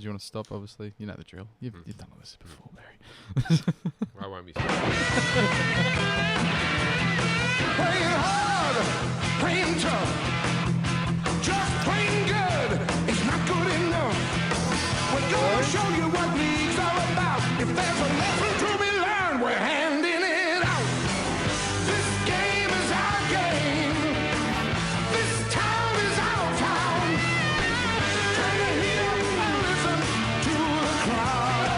Did you want to stop? Obviously, you know the drill. You've done all this before, Barry. I won't be. Playing hard, playing tough, just plain good. It's not good enough. We're gonna show you what league's all about. If there's a lesson to be learned, we're handing it out. This game is our game. This town is our town. Turn your head up and listen to the crowd.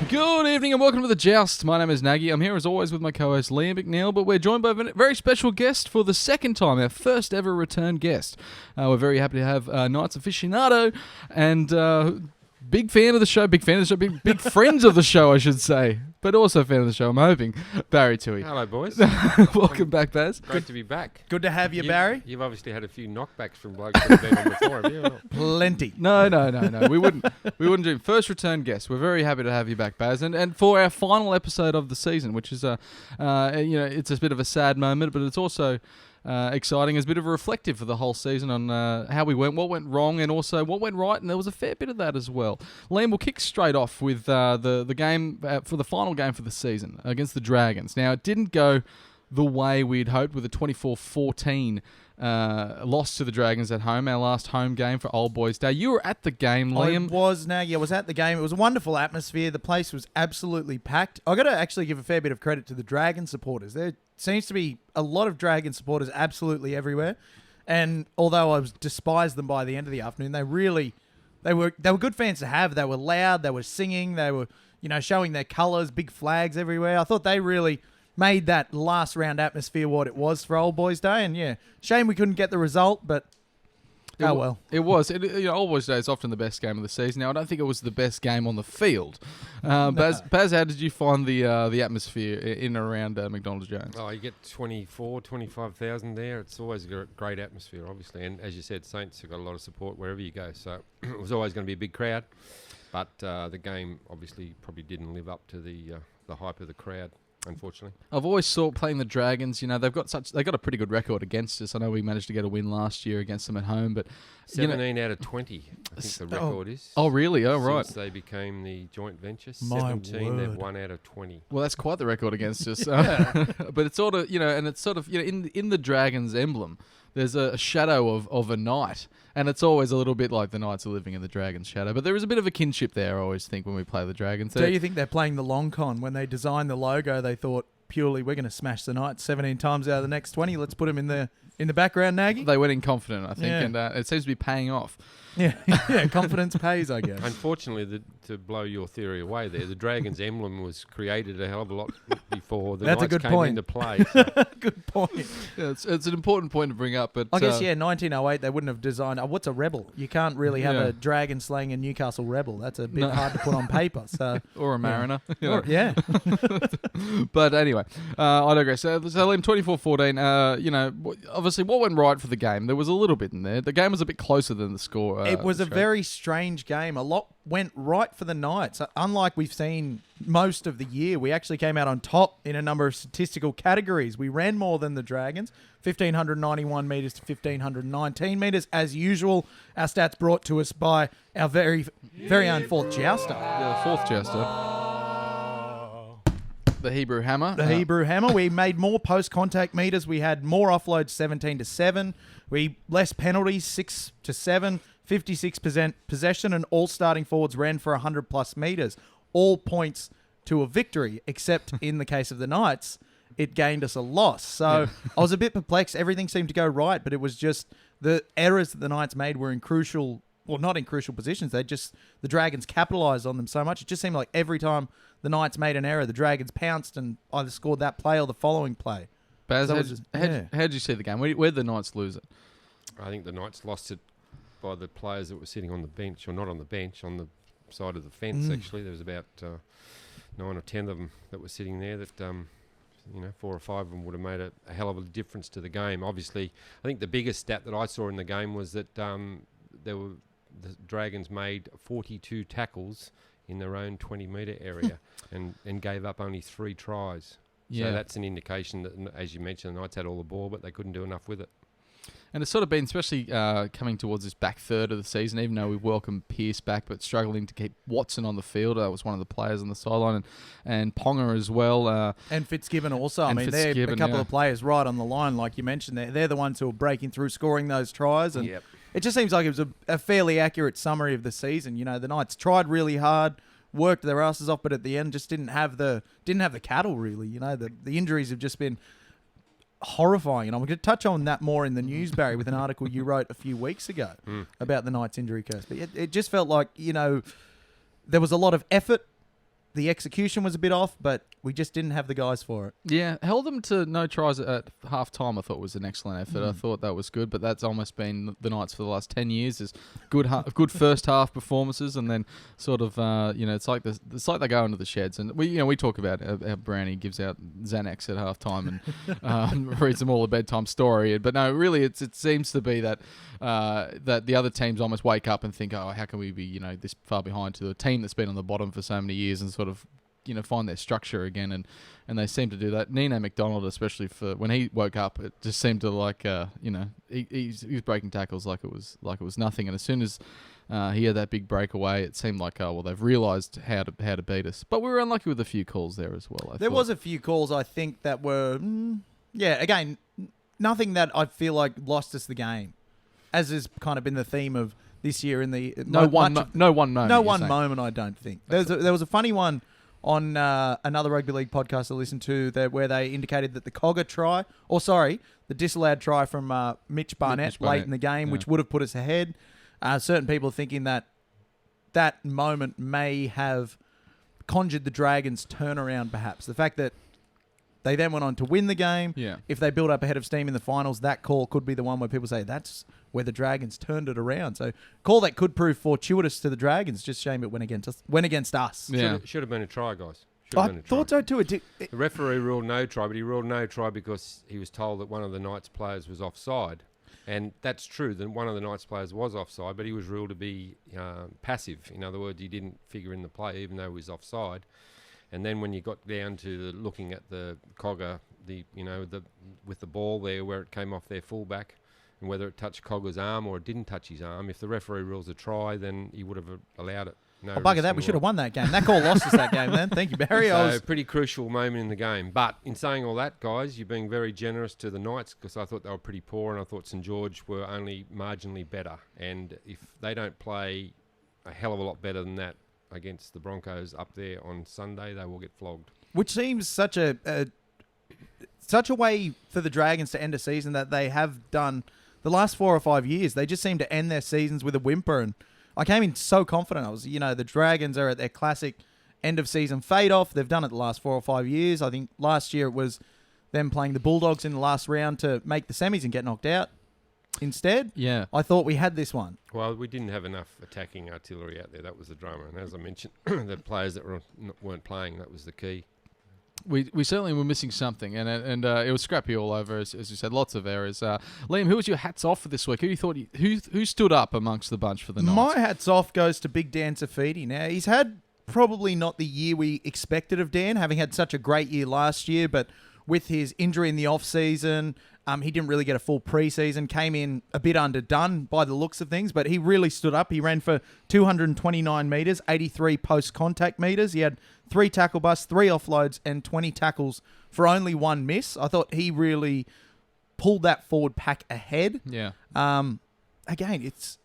Good evening and welcome to the Joust. My name is Naggy. I'm here as always with my co-host Liam McNeil, but we're joined by a very special guest for the second time, our first ever return guest. We're very happy to have Knights aficionado and big fan of the show, big friends of the show, I should say, but also fan of the show, I'm hoping, Barry Toohey. Hello, boys. Welcome back, Baz. Great to be back. Good to have you, Barry. You've obviously had a few knockbacks from blokes that have been on before, have you? Or not? Plenty. No. We wouldn't do first return guest. We're very happy to have you back, Baz, and for our final episode of the season, which is it's a bit of a sad moment, but it's also exciting as a bit of a reflective for the whole season on how we went, what went wrong, and also what went right, and there was a fair bit of that as well. Liam, we'll kick straight off with the game for the final game for the season against the Dragons. Now, it didn't go the way we'd hoped with a 24-14 loss to the Dragons at home, our last home game for Old Boys Day. You were at the game, Liam. I was, Nagy. I was at the game. It was a wonderful atmosphere. The place was absolutely packed. I got to actually give a fair bit of credit to the Dragon supporters. There seems to be a lot of Dragon supporters absolutely everywhere. And although I despised them by the end of the afternoon, they were good fans to have. They were loud. They were singing. They were showing their colours, big flags everywhere. I thought they really made that last round atmosphere what it was for Old Boys Day. And yeah, shame we couldn't get the result, but well. It was. Old Boys Day is often the best game of the season. Now, I don't think it was the best game on the field. No. Baz, how did you find the atmosphere in and around McDonald's Jones? Oh, you get 25,000 there. It's always a great atmosphere, obviously. And as you said, Saints have got a lot of support wherever you go. So it was always going to be a big crowd. But the game obviously probably didn't live up to the hype of the crowd, unfortunately. I've always thought playing the Dragons, they've got a pretty good record against us. I know we managed to get a win last year against them at home, but 17 out of 20, I think the record is. Oh, really? Oh, right. Since they became the joint venture, My 17, they've word. 1 out of 20. Well, that's quite the record against us. But it's sort of, and it's sort of, in the Dragons emblem, there's a shadow of a knight, and it's always a little bit like the Knights are living in the Dragons' shadow. But there is a bit of a kinship there, I always think, when we play the Dragons. Do you think they're playing the long con? When they designed the logo, they thought purely we're going to smash the Knights 17 times out of the next 20. Let's put them in the background, Nagy. They went in confident, I think, Yeah. and it seems to be paying off. Yeah, confidence pays, I guess. Unfortunately, to blow your theory away there, the Dragon's emblem was created a hell of a lot before the That's a Knights good came point. into play. So. Good point. Yeah, it's an important point to bring up. But I guess, 1908, they wouldn't have designed... what's a rebel? You can't really have Yeah. a dragon slaying a Newcastle rebel. That's a bit No. hard to put on paper. So, or a mariner. you know. yeah. But anyway, I digress. So Liam, 24-14, obviously what went right for the game? There was a little bit in there. The game was a bit closer than the score. It was a showed. very strange game. A lot went right for the Knights. Unlike we've seen most of the year, we actually came out on top in a number of statistical categories. We ran more than the Dragons, 1,591 metres to 1,519 metres. As usual, our stats brought to us by our very, very own fourth jouster. Yeah, the fourth jouster. The Hebrew Hammer. The Hebrew Hammer. We made more post-contact metres. We had more offloads, 17-7. Less penalties, 6-7. 56% possession, and all starting forwards ran for 100-plus metres. All points to a victory, except in the case of the Knights, it gained us a loss. So I was a bit perplexed. Everything seemed to go right, but it was just the errors that the Knights made were in crucial... Well, not in crucial positions. The Dragons capitalised on them so much. It just seemed like every time the Knights made an error, the Dragons pounced and either scored that play or the following play. Baz, So how it was did you see the game? Where'd the Knights lose it? I think the Knights lost it by the players that were sitting on the bench, or not on the bench, on the side of the fence, actually. There was about 9 or 10 of them that were sitting there that, 4 or 5 of them would have made a hell of a difference to the game. Obviously, I think the biggest stat that I saw in the game was that the Dragons made 42 tackles in their own 20-metre area and gave up only 3 tries. Yeah. So that's an indication that, as you mentioned, the Knights had all the ball, but they couldn't do enough with it. And it's sort of been, especially coming towards this back third of the season, even though we welcomed Pearce back, but struggling to keep Watson on the field. That was one of the players on the sideline, and Ponga as well. And Fitzgibbon also. I and mean, they're a Fitzgibbon, couple yeah. of players right on the line, like you mentioned. They're the ones who are breaking through, scoring those tries. And Yep. it just seems like it was a fairly accurate summary of the season. You know, the Knights tried really hard, worked their asses off, but at the end just didn't have the cattle, really. You know, the injuries have just been horrifying, and I'm going to touch on that more in the news, Barry, with an article you wrote a few weeks ago about the Knights injury curse. But it just felt like, you know, there was a lot of effort. The execution was a bit off, but we just didn't have the guys for it. Yeah, held them to no tries at half time. I thought was an excellent effort. I thought that was good, but that's almost been the Knights for the last 10 years. Is good first half performances, and then sort of it's like they go into the sheds, and we talk about how Brownie gives out Xanax at half time and reads them all a bedtime story. But no, really, it seems to be that that the other teams almost wake up and think, oh, how can we be this far behind to a team that's been on the bottom for so many years, and sort of find their structure again, and they seem to do that. Nino McDonald, especially for when he woke up, it just seemed to like he was breaking tackles like it was nothing. And as soon as he had that big breakaway, it seemed like they've realised how to beat us. But we were unlucky with a few calls there as well. There was a few calls I think that were again nothing that I feel like lost us the game, as has kind of been the theme of this year in the no one moment. I don't think there was a funny one on another rugby league podcast I listened to where they indicated that the disallowed try from Mitch Barnett late in the game, which would have put us ahead. Certain people thinking that moment may have conjured the Dragons' turnaround, perhaps. The fact that they then went on to win the game. Yeah. If they build up ahead of steam in the finals, that call could be the one where people say that's where the Dragons turned it around. So, call that could prove fortuitous to the Dragons. Just shame it went against us. Yeah. Should have been a try, guys. I thought so too. The referee ruled no try, but he ruled no try because he was told that one of the Knights players was offside. And that's true, that one of the Knights players was offside, but he was ruled to be passive. In other words, he didn't figure in the play, even though he was offside. And then when you got down to looking at the Cogger, with the ball there where it came off their fullback, and whether it touched Cogger's arm or it didn't touch his arm, if the referee rules a try, then he would have allowed it. No bugger that, we should have won that game. That call lost us that game then. Thank you, Barry. So, pretty crucial moment in the game. But in saying all that, guys, you're being very generous to the Knights because I thought they were pretty poor and I thought St George were only marginally better. And if they don't play a hell of a lot better than that against the Broncos up there on Sunday, they will get flogged. Which seems such a way for the Dragons to end a season that they have done the last 4 or 5 years. They just seem to end their seasons with a whimper. And I came in so confident. I was, the Dragons are at their classic end of season fade off. They've done it the last 4 or 5 years. I think last year it was them playing the Bulldogs in the last round to make the semis and get knocked out. Instead, I thought we had this one. Well, we didn't have enough attacking artillery out there. That was the drama. And as I mentioned, the players that weren't playing, that was the key. We certainly were missing something, and it was scrappy all over, as you said, lots of errors. Liam, who was your hats off for this week? Who stood up amongst the bunch for the Knights? My hats off goes to Big Dan Safidi. Now, he's had probably not the year we expected of Dan, having had such a great year last year, but with his injury in the off-season, he didn't really get a full pre-season, came in a bit underdone by the looks of things, but he really stood up. He ran for 229 metres, 83 post-contact metres. He had 3 tackle busts, 3 offloads, and 20 tackles for only 1 miss. I thought he really pulled that forward pack ahead. Yeah. Again, it's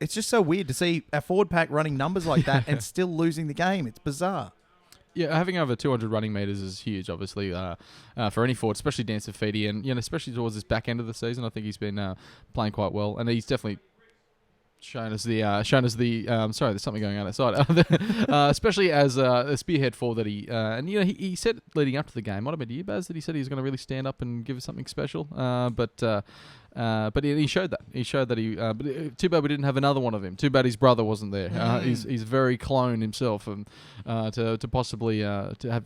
just so weird to see a forward pack running numbers like that and still losing the game. It's bizarre. Yeah, having over 200 running metres is huge, obviously, for any forward, especially Dan Safidi, and especially towards this back end of the season. I think he's been playing quite well, and he's definitely shown us the. Sorry, there's something going on outside. Especially as a spearhead forward that he and he said leading up to the game, might have been to you, Baz, that he said he was going to really stand up and give us something special. But he showed that. He showed that he. But too bad we didn't have another one of him. Too bad his brother wasn't there. He's very clone himself, and to possibly to have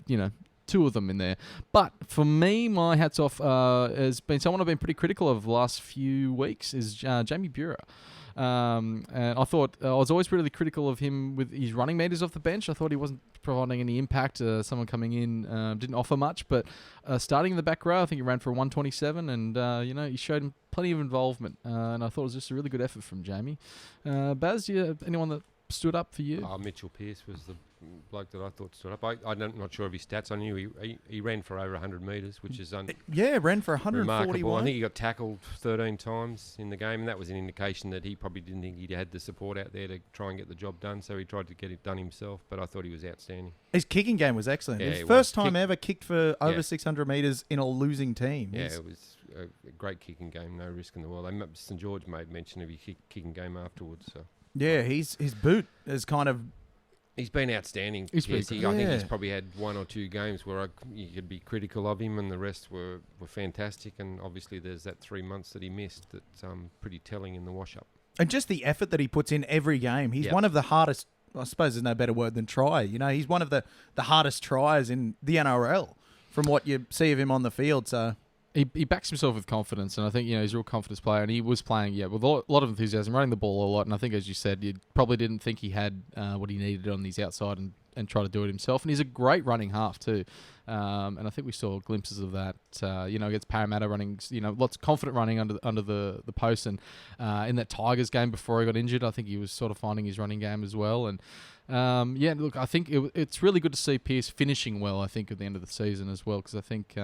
2 of them in there. But for me, my hats off has been someone I've been pretty critical of the last few weeks is Jamie Buhrer. And I thought I was always really critical of him with his running meters off the bench. I thought he wasn't providing any impact. Someone coming in didn't offer much, but starting in the back row, I think he ran for a 127, and he showed him plenty of involvement. And I thought it was just a really good effort from Jamie. Baz, anyone that stood up for you? Mitchell Pearce was the bloke that I thought stood up. I'm not sure of his stats. I knew he ran for over 100 metres, which is ran for 141. remarkable. I think he got tackled 13 times in the game, and that was an indication that he probably didn't think he had the support out there to try and get the job done, so he tried to get it done himself, but I thought he was outstanding. His kicking game was excellent. Yeah, His it first was. time ever kicked for over 600 metres in a losing team. Yeah, it was a great kicking game, no risk in the world. St George made mention of his kicking game afterwards. So yeah, his boot is kind of... He's been outstanding. He's been I think he's probably had one or two games where you could be critical of him, and the rest were fantastic. And obviously, there's that 3 months that he missed that's pretty telling in the wash-up. And just the effort that he puts in every game. He's one of the hardest... I suppose there's no better word than try. He's one of the hardest tries in the NRL from what you see of him on the field. So He backs himself with confidence, and I think he's a real confidence player, and he was playing with a lot of enthusiasm, running the ball a lot, and I think, as you said, you probably didn't think he had what he needed on his outside and try to do it himself, and he's a great running half too, and I think we saw glimpses of that, against Parramatta running, lots of confident running under the post, and in that Tigers game before he got injured, I think he was sort of finding his running game as well, and look, I think it's really good to see Pearce finishing well, I think, at the end of the season as well, because I think,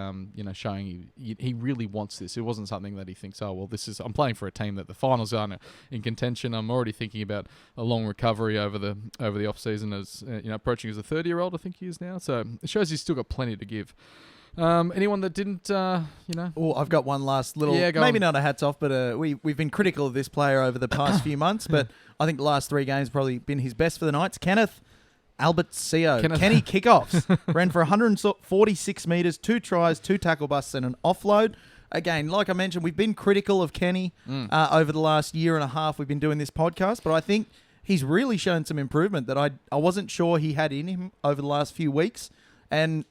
showing he really wants this. It wasn't something that he thinks, I'm playing for a team that the finals are in contention. I'm already thinking about a long recovery over the off-season as, approaching as a 30-year-old, I think he is now. So it shows he's still got plenty to give. Anyone that didn't, Oh, I've got one last little... Yeah, go maybe on. not a hats off, but we've been critical of this player over the past few months, but I think the last 3 games probably been his best for the Knights. Kenneth Albertcio. Kenny kickoffs. Ran for 146 metres, 2 tries, 2 tackle busts and an offload. Again, like I mentioned, we've been critical of Kenny over the last year and a half we've been doing this podcast, but I think he's really shown some improvement that I wasn't sure he had in him over the last few weeks, and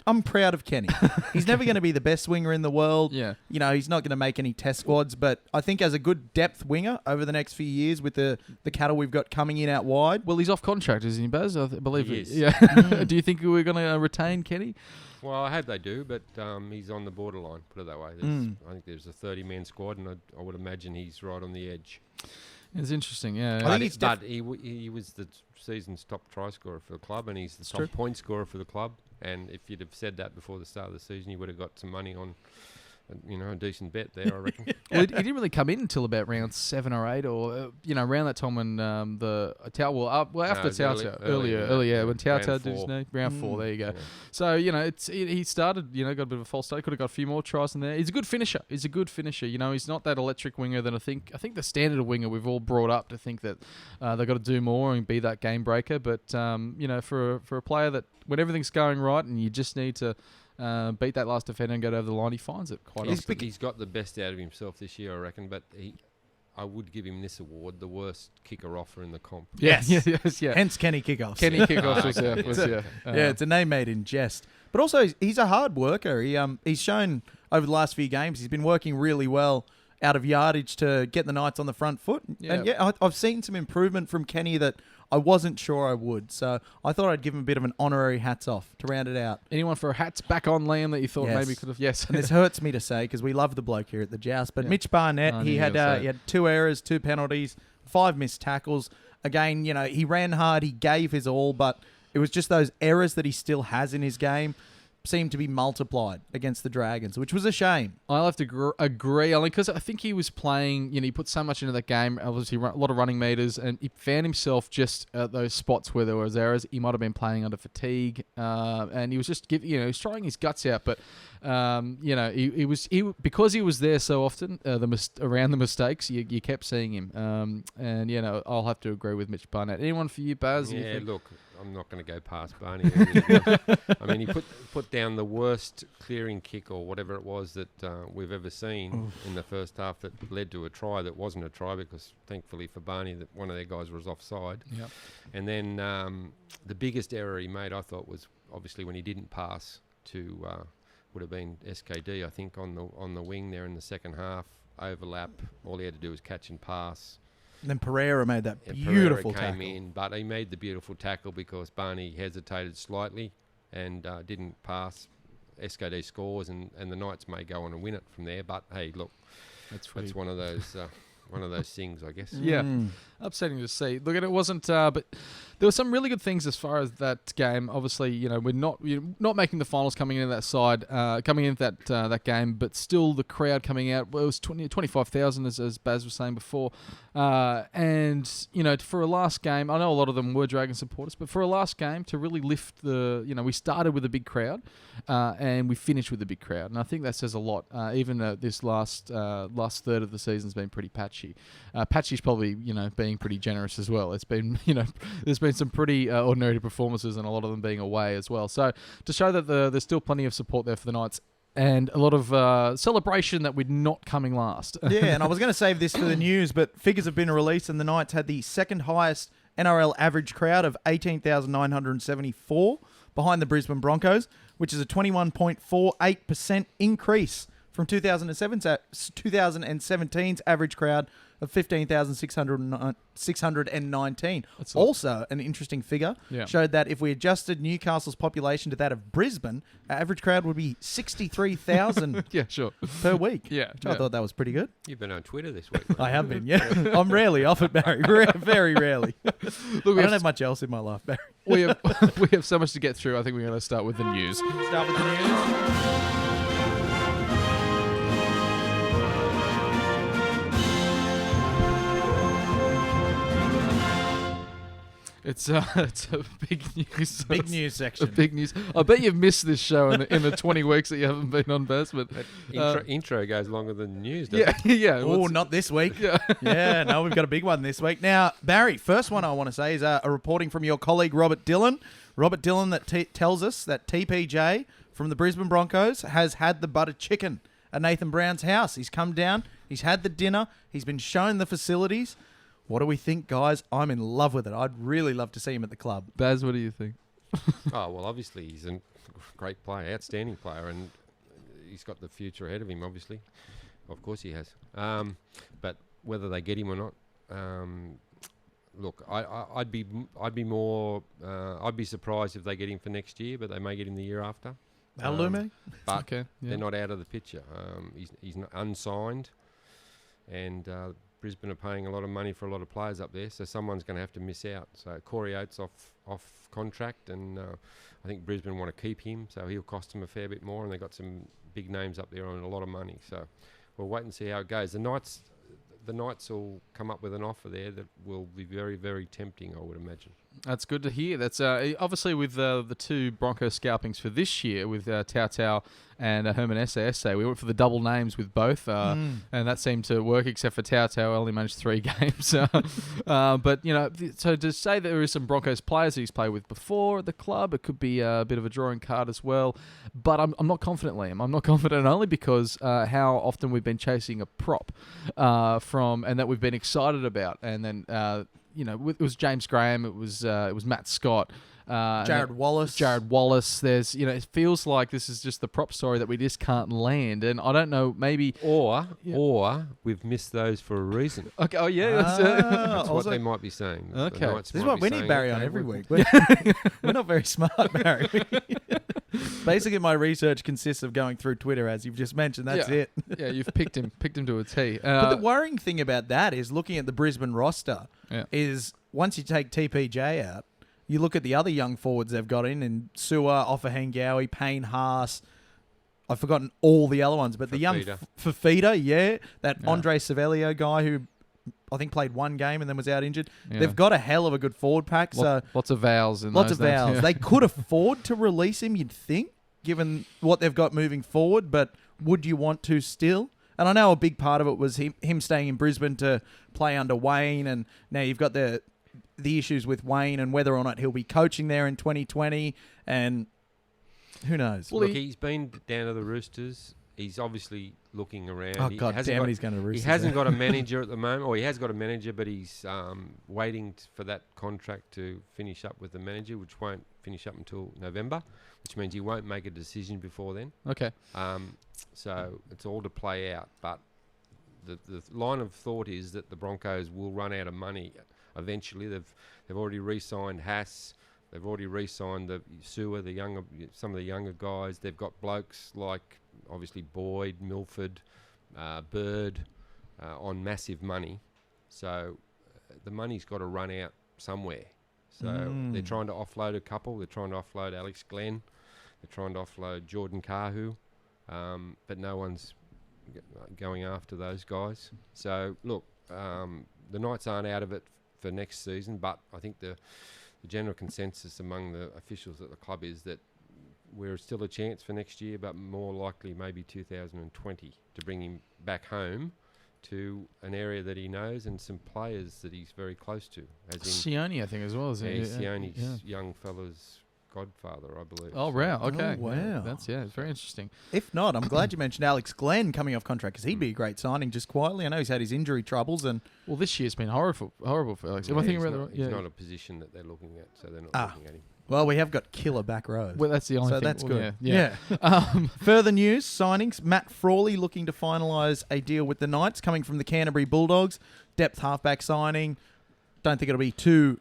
I'm proud of Kenny. He's never going to be the best winger in the world. Yeah. He's not going to make any test squads, but I think as a good depth winger over the next few years with the cattle we've got coming in out wide. Well, he's off contract, isn't he, Baz? I believe He is. Yeah. Do you think we're going to retain Kenny? Well, I hope they do, but he's on the borderline, put it that way. I think there's a 30-man squad, and I would imagine he's right on the edge. It's interesting, yeah. I think But he was the season's top try scorer for the club, and he's the top point scorer for the club. And if you'd have said that before the start of the season, you would have got some money on, a decent bet there, I reckon. Well, he didn't really come in until about round 7 or 8, or around that time when after Tao earlier when Tao did his knee, round 4. There you go. Yeah. So he started, got a bit of a false start. Could have got a few more tries in there. He's a good finisher. He's not that electric winger that I think the standard of winger we've all brought up to think that they've got to do more and be that game breaker. But for a player that when everything's going right and you just need to beat that last defender and go over the line, he finds it quite often. He's got the best out of himself this year, I reckon, but I would give him this award, the worst kicker offer in the comp. Yes. Yeah. Hence Kenny kickoffs. Kenny kickoffs It's a name made in jest. But also, he's a hard worker. He's shown over the last few games, he's been working really well out of yardage to get the Knights on the front foot. Yeah. And I've seen some improvement from Kenny that I wasn't sure I would. So I thought I'd give him a bit of an honorary hats off to round it out. Anyone for a hats back on, Liam, that you thought maybe could have? Yes. And this hurts me to say because we love the bloke here at the Joust. But Mitch Barnett, he had 2 errors, 2 penalties, 5 missed tackles. Again, he ran hard, he gave his all, but it was just those errors that he still has in his game seemed to be multiplied against the Dragons, which was a shame. I'll have to agree, only because I think he was playing, he put so much into that game, obviously a lot of running meters, and he found himself just at those spots where there was errors. He might have been playing under fatigue, and he was just he was trying his guts out, but he was because he was there so often around the mistakes, you kept seeing him, and I'll have to agree with Mitch Barnett. Anyone for you, Baz? Yeah, look, I'm not going to go past Barney. I mean, he put down the worst clearing kick or whatever it was that we've ever seen in the first half that led to a try that wasn't a try because thankfully for Barney that one of their guys was offside. Yep. And then the biggest error he made, I thought, was obviously when he didn't pass to would have been SKD, I think, on the wing there in the second half. Overlap. All he had to do was catch and pass. And then Pereira made that And beautiful Pereira came tackle. in, but he made the beautiful tackle because Barney hesitated slightly and didn't pass. SKD scores, and the Knights may go on and win it from there. But hey, look, that's one of those things, I guess. Yeah, upsetting to see. Look, it wasn't, but there were some really good things as far as that game. Obviously, we're not making the finals coming into that side, coming into that game, but still the crowd coming out. Well, it was 25,000 as Baz was saying before, and for a last game, I know a lot of them were Dragon supporters, but for a last game to really lift we started with a big crowd, and we finished with a big crowd, and I think that says a lot. Even this last third of the season's been pretty patchy. Patchy's probably being pretty generous as well. It's been there's been some pretty ordinary performances and a lot of them being away as well. So to show that there's still plenty of support there for the Knights and a lot of celebration that we're not coming last. Yeah, and I was going to save this for the news, but figures have been released and the Knights had the second highest NRL average crowd of 18,974 behind the Brisbane Broncos, which is a 21.48% increase from 2017's average crowd of 15,619. Also, an interesting figure showed that if we adjusted Newcastle's population to that of Brisbane, our average crowd would be 63,000 Yeah, sure. per week. Yeah, Which I thought that was pretty good. You've been on Twitter this week, mate. I have been, yeah. I'm rarely off it, Barry. Very rarely. Look, I don't have much else in my life, Barry. we have so much to get through. I think we're going to start with the news. Start with the news. It's a big news. Big news A section. big news. I bet you've missed this show in the 20 weeks that you haven't been on Baz, but Intro goes longer than news, doesn't yeah, it? yeah. Oh, not this week. Yeah. Yeah, no, we've got a big one this week. Now, Barry, first one I want to say is a reporting from your colleague Robert Dillon. Robert Dillon that tells us that TPJ from the Brisbane Broncos has had the buttered chicken at Nathan Brown's house. He's come down, he's had the dinner, he's been shown the facilities. What do we think, guys? I'm in love with it. I'd really love to see him at the club. Baz, what do you think? Oh, well, obviously he's a great player, outstanding player, and he's got the future ahead of him, obviously. Of course he has. But whether they get him or not, look, I'd be surprised if they get him for next year, but they may get him the year after. Alume? But Okay, yeah. they're not out of the picture. He's not unsigned, and Brisbane are paying a lot of money for a lot of players up there, so someone's going to have to miss out. So Corey Oates off contract, and I think Brisbane want to keep him, so he'll cost them a fair bit more, and they've got some big names up there on a lot of money. So we'll wait and see how it goes. The Knights will come up with an offer there that will be very, very tempting, I would imagine. That's good to hear. That's obviously with the two Broncos scalpings for this year with Tau Tau and Herman Esse. We went for the double names with both, and that seemed to work, except for Tau Tau only managed 3 games. But, so to say that there is some Broncos players that he's played with before at the club, it could be a bit of a drawing card as well. But I'm not confident, Liam. I'm not confident only because how often we've been chasing a prop and that we've been excited about. And then... it was James Graham, it was Matt Scott, Jared Wallace. There's, it feels like this is just the prop story that we just can't land, and I don't know, maybe Or we've missed those for a reason. okay. Oh yeah, That's what also- they might be saying. The Okay. Knights This is might what be we need saying, Barry on okay, every we've- week. We're not very smart, Barry. Basically, my research consists of going through Twitter, as you've just mentioned. That's Yeah. it. yeah, you've picked him to a T. But the worrying thing about that is looking at the Brisbane roster is once you take TPJ out, you look at the other young forwards they've got in Sewer, Offahengawi, Payne Haas. I've forgotten all the other ones, but the young Fafita, that Andre Savelio guy who I think played 1 game and then was out injured. Yeah. They've got a hell of a good forward pack. So lots of vowels in lots those of vowels. names, yeah. They could afford to release him, you'd think, given what they've got moving forward. But would you want to still? And I know a big part of it was him staying in Brisbane to play under Wayne, and now you've got the issues with Wayne and whether or not he'll be coaching there in 2020, and who knows? Well, Look, he's been down to the Roosters. He's obviously looking around. Oh, He God hasn't damn it, got- he's going to Roosters. He hasn't got a manager at the moment, or he has got a manager, but he's waiting for that contract to finish up with the manager, which won't finish up until November, which means he won't make a decision before then. Okay. So it's all to play out. But the line of thought is that the Broncos will run out of money eventually. They've already re-signed Haas. They've already re-signed the Sewer, some of the younger guys. They've got blokes like obviously Boyd, Milford, Bird on massive money. So the money's got to run out somewhere. So they're trying to offload a couple. They're trying to offload Alex Glenn. They're trying to offload Jordan Kahu. But no one's going after those guys. So, look, the Knights aren't out of it for next season, but I think the general consensus among the officials at the club is that we're still a chance for next year, but more likely maybe 2020 to bring him back home to an area that he knows and some players that he's very close to. As in Sione, I think, as well. Sione's young fella's godfather, I believe. Oh, wow. Okay. Oh, wow. That's it's very interesting. If not, I'm glad you mentioned Alex Glenn coming off contract because he'd be a great signing just quietly. I know he's had his injury troubles and... Well, this year's been horrible for Alex. Yeah, Am I thinking he's about not, the right? he's not a position that they're looking at, so they're not looking at him. Well, we have got killer back rows. Well, that's the only so thing. that's good. Yeah. Further news, signings. Matt Frawley looking to finalise a deal with the Knights coming from the Canterbury Bulldogs. Depth halfback signing. Don't think it'll be too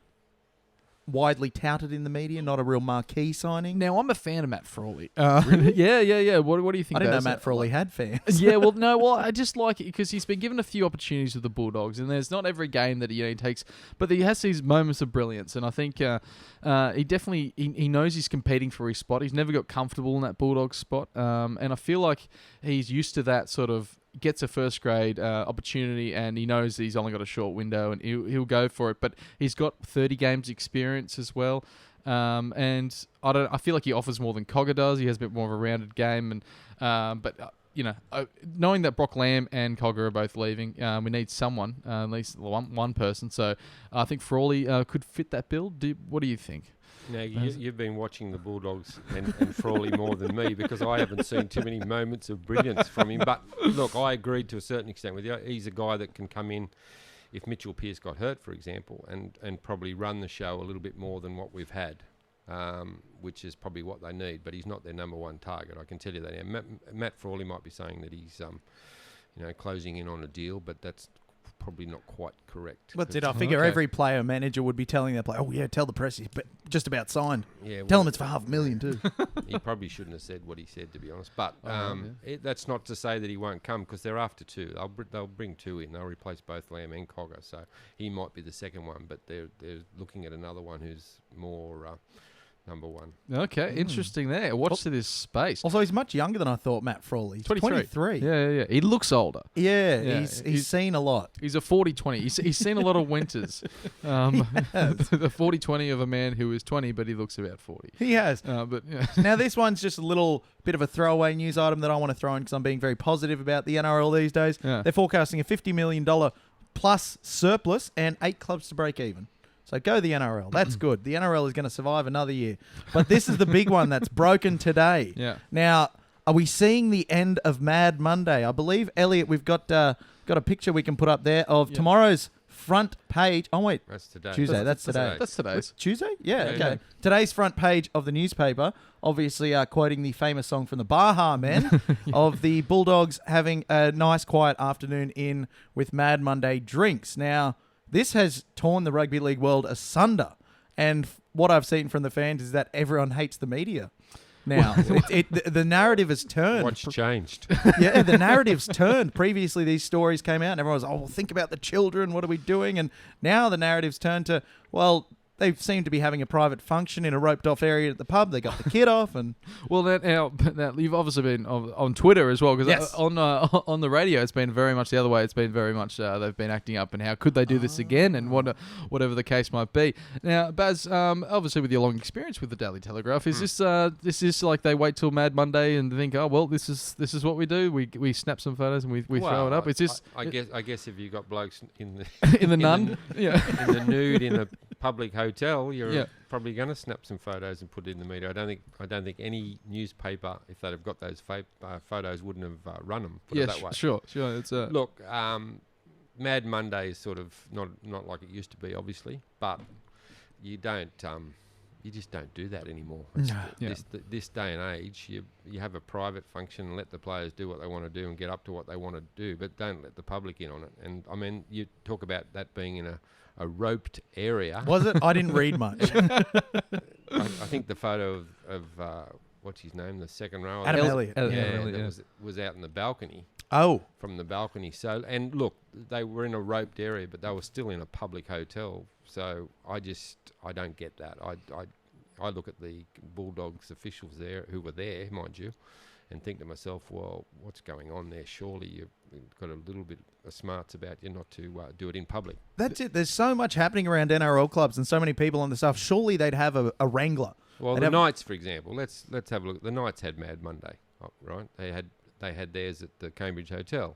widely touted in the media. Not a real marquee signing. Now, I'm a fan of Matt Frawley. Really? Yeah. What do you think? I didn't know Baz? Matt Frawley had fans. Yeah, well, I just like it because he's been given a few opportunities with the Bulldogs, and there's not every game that he takes, but he has these moments of brilliance, and I think he definitely he knows he's competing for his spot. He's never got comfortable in that Bulldogs spot, and I feel like he's used to that sort of. Gets a first grade opportunity and he knows he's only got a short window and he'll go for it. But he's got 30 games experience as well. And I feel like he offers more than Cogger does. He has a bit more of a rounded game. And knowing that Brock Lamb and Cogger are both leaving, we need someone, at least one person. So I think Frawley could fit that bill. What do you think? Now, you've been watching the Bulldogs and Frawley more than me because I haven't seen too many moments of brilliance from him. But, look, I agreed to a certain extent with you. He's a guy that can come in if Mitchell Pearce got hurt, for example, and probably run the show a little bit more than what we've had, which is probably what they need. But he's not their number one target, I can tell you that. Now, Matt Frawley might be saying that he's closing in on a deal, but that's probably not quite correct. What's it? I figure every player manager would be telling their player, "Oh yeah, tell the press he's just about signed. Yeah, Tell him it's for $500,000 too." He probably shouldn't have said what he said, to be honest. But that's not to say that he won't come because they're after two. They'll bring two in. They'll replace both Lamb and Cogger, so he might be the second one. But they're looking at another one who's more number one. Okay, interesting there. Watch to this space. Also, he's much younger than I thought. Matt Frawley, he's 23. Yeah. He looks older. Yeah. He's seen a lot. He's a 40-20. He's seen a lot of winters. The 40-20 of a man who is 20, but he looks about 40. He has. But yeah. Now, this one's just a little bit of a throwaway news item that I want to throw in because I'm being very positive about the NRL these days. Yeah. They're forecasting a $50 million plus surplus and 8 clubs to break even. So go the NRL. That's good. The NRL is going to survive another year. But this is the big one that's broken today. Yeah. Now, are we seeing the end of Mad Monday? I believe, Elliot, we've got a picture we can put up there of tomorrow's front page. Oh, wait. That's today. Tuesday. That's today. That's today's. Tuesday? Yeah, okay. Yeah. Today's front page of the newspaper, obviously quoting the famous song from the Baha Men of the Bulldogs having a nice quiet afternoon in with Mad Monday drinks. Now, this has torn the rugby league world asunder. And what I've seen from the fans is that everyone hates the media. Now, the narrative has turned. What's changed? Yeah, the narrative's turned. Previously, these stories came out and everyone was, well, think about the children. What are we doing? And now the narrative's turned to, well, they seem to be having a private function in a roped-off area at the pub. They got the kid off, and well, now you've obviously been on Twitter as well, because yes. on the radio it's been very much the other way. It's been very much they've been acting up, and how could they do this again, and whatever the case might be. Now, Baz, obviously with your long experience with the Daily Telegraph, is this like they wait till Mad Monday and think, oh well, this is what we do. We snap some photos and we throw it up. It's just I guess if you got blokes in the in the nun, in the nude in a public hotel, you're probably going to snap some photos and put it in the media. I don't think any newspaper, if they'd have got those photos, wouldn't have run them. Put it that way. Sure. It's look, Mad Monday is sort of not like it used to be, obviously, but you don't you just don't do that anymore. Yeah. This day and age, you have a private function and let the players do what they want to do and get up to what they want to do, but don't let the public in on it. And I mean, you talk about that being in a roped area. Was it? I didn't read much. I think the photo of what's his name, the second row, Adam Elliott. that was out in the balcony. Oh, From the balcony. So, and look, they were in a roped area, but they were still in a public hotel. So I don't get that. I look at the Bulldogs officials there, who were there, mind you, and think to myself, well, what's going on there? Surely you've got a little bit of smarts about you not to do it in public. that's it. There's so much happening around NRL clubs and so many people on the stuff. Surely they'd have a wrangler. Well, They'd the have- Knights, for example, let's have a look. The Knights had Mad Monday, right? They had theirs at the Cambridge Hotel,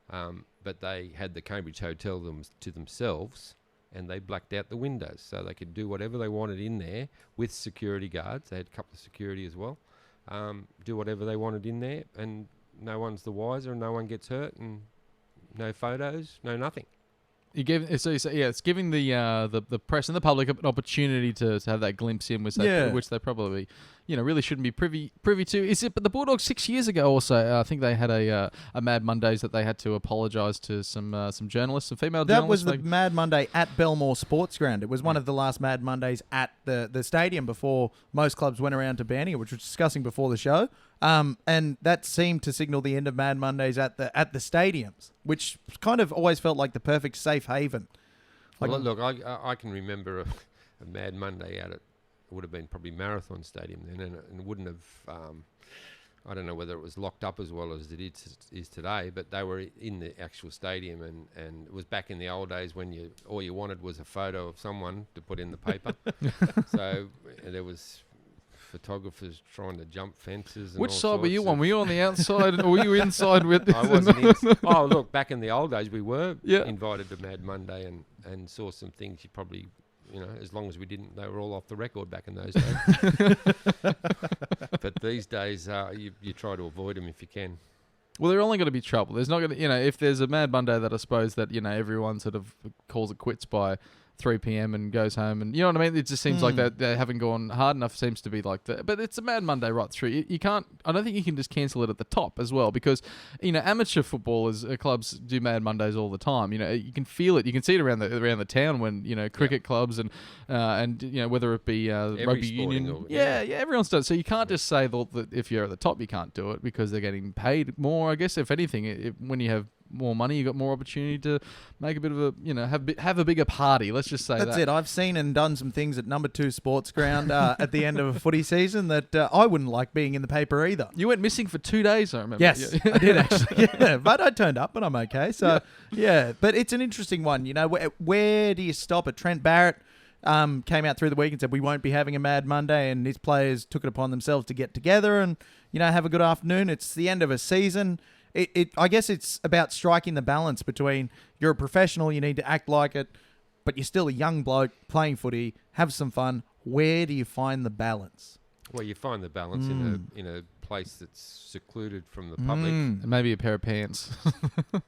but they had the Cambridge Hotel to themselves, and they blacked out the windows so they could do whatever they wanted in there with security guards. They had a couple of security as well. Do whatever they wanted in there, and no one's the wiser, and no one gets hurt, and no photos, no nothing. You give it's giving the press and the public an opportunity to have that glimpse in, which they probably really shouldn't be privy to. Is it? But the Bulldogs 6 years ago also, I think they had a Mad Mondays that they had to apologise to some journalists, some female That journalists. was the Mad Monday at Belmore Sports Ground. It was one of the last Mad Mondays at the stadium before most clubs went around to banning it, which we were discussing before the show. And that seemed to signal the end of Mad Mondays at the stadiums, which kind of always felt like the perfect safe haven. Like, Well, look, I can remember a Mad Monday out at, it would have been probably Marathon Stadium then, and it wouldn't have, I don't know whether it was locked up as well as it is today, but they were in the actual stadium, and it was back in the old days when all you wanted was a photo of someone to put in the paper. So there was photographers trying to jump fences. And Which all side were you sorts on? of- Were you on the outside or were you inside with this? I wasn't in. Oh, look, back in the old days, we were Yeah. invited to Mad Monday and saw some things you probably, as long as we didn't, they were all off the record back in those days. But these days, you try to avoid them if you can. Well, they're only going to be trouble. There's not going to, if there's a Mad Monday that I suppose that, everyone sort of calls it quits by 3 p.m. and goes home, and you know what I mean? It just seems like they haven't gone hard enough, seems to be like that. But it's a Mad Monday right through. You can't, I don't think you can just cancel it at the top as well, because, amateur footballers, clubs do Mad Mondays all the time. You can feel it. You can see it around the town when, cricket clubs and whether it be rugby union. Everyone's done it. So you can't just say that if you're at the top, you can't do it because they're getting paid more. I guess, if anything, when you have more money, you got more opportunity to make a bit of a, have a bigger party. Let's just say That's it. I've seen and done some things at number 2 Sports Ground at the end of a footy season that I wouldn't like being in the paper either. You went missing for 2 days, I remember. Yes, I did actually. Yeah, but I turned up and I'm okay. So, yeah. But it's an interesting one. Where do you stop it? Trent Barrett came out through the week and said we won't be having a Mad Monday, and his players took it upon themselves to get together and, have a good afternoon. It's the end of a season. I guess it's about striking the balance between you're a professional, you need to act like it, but you're still a young bloke playing footy, have some fun. Where do you find the balance? Well, you find the balance in a place that's secluded from the public, And maybe a pair of pants.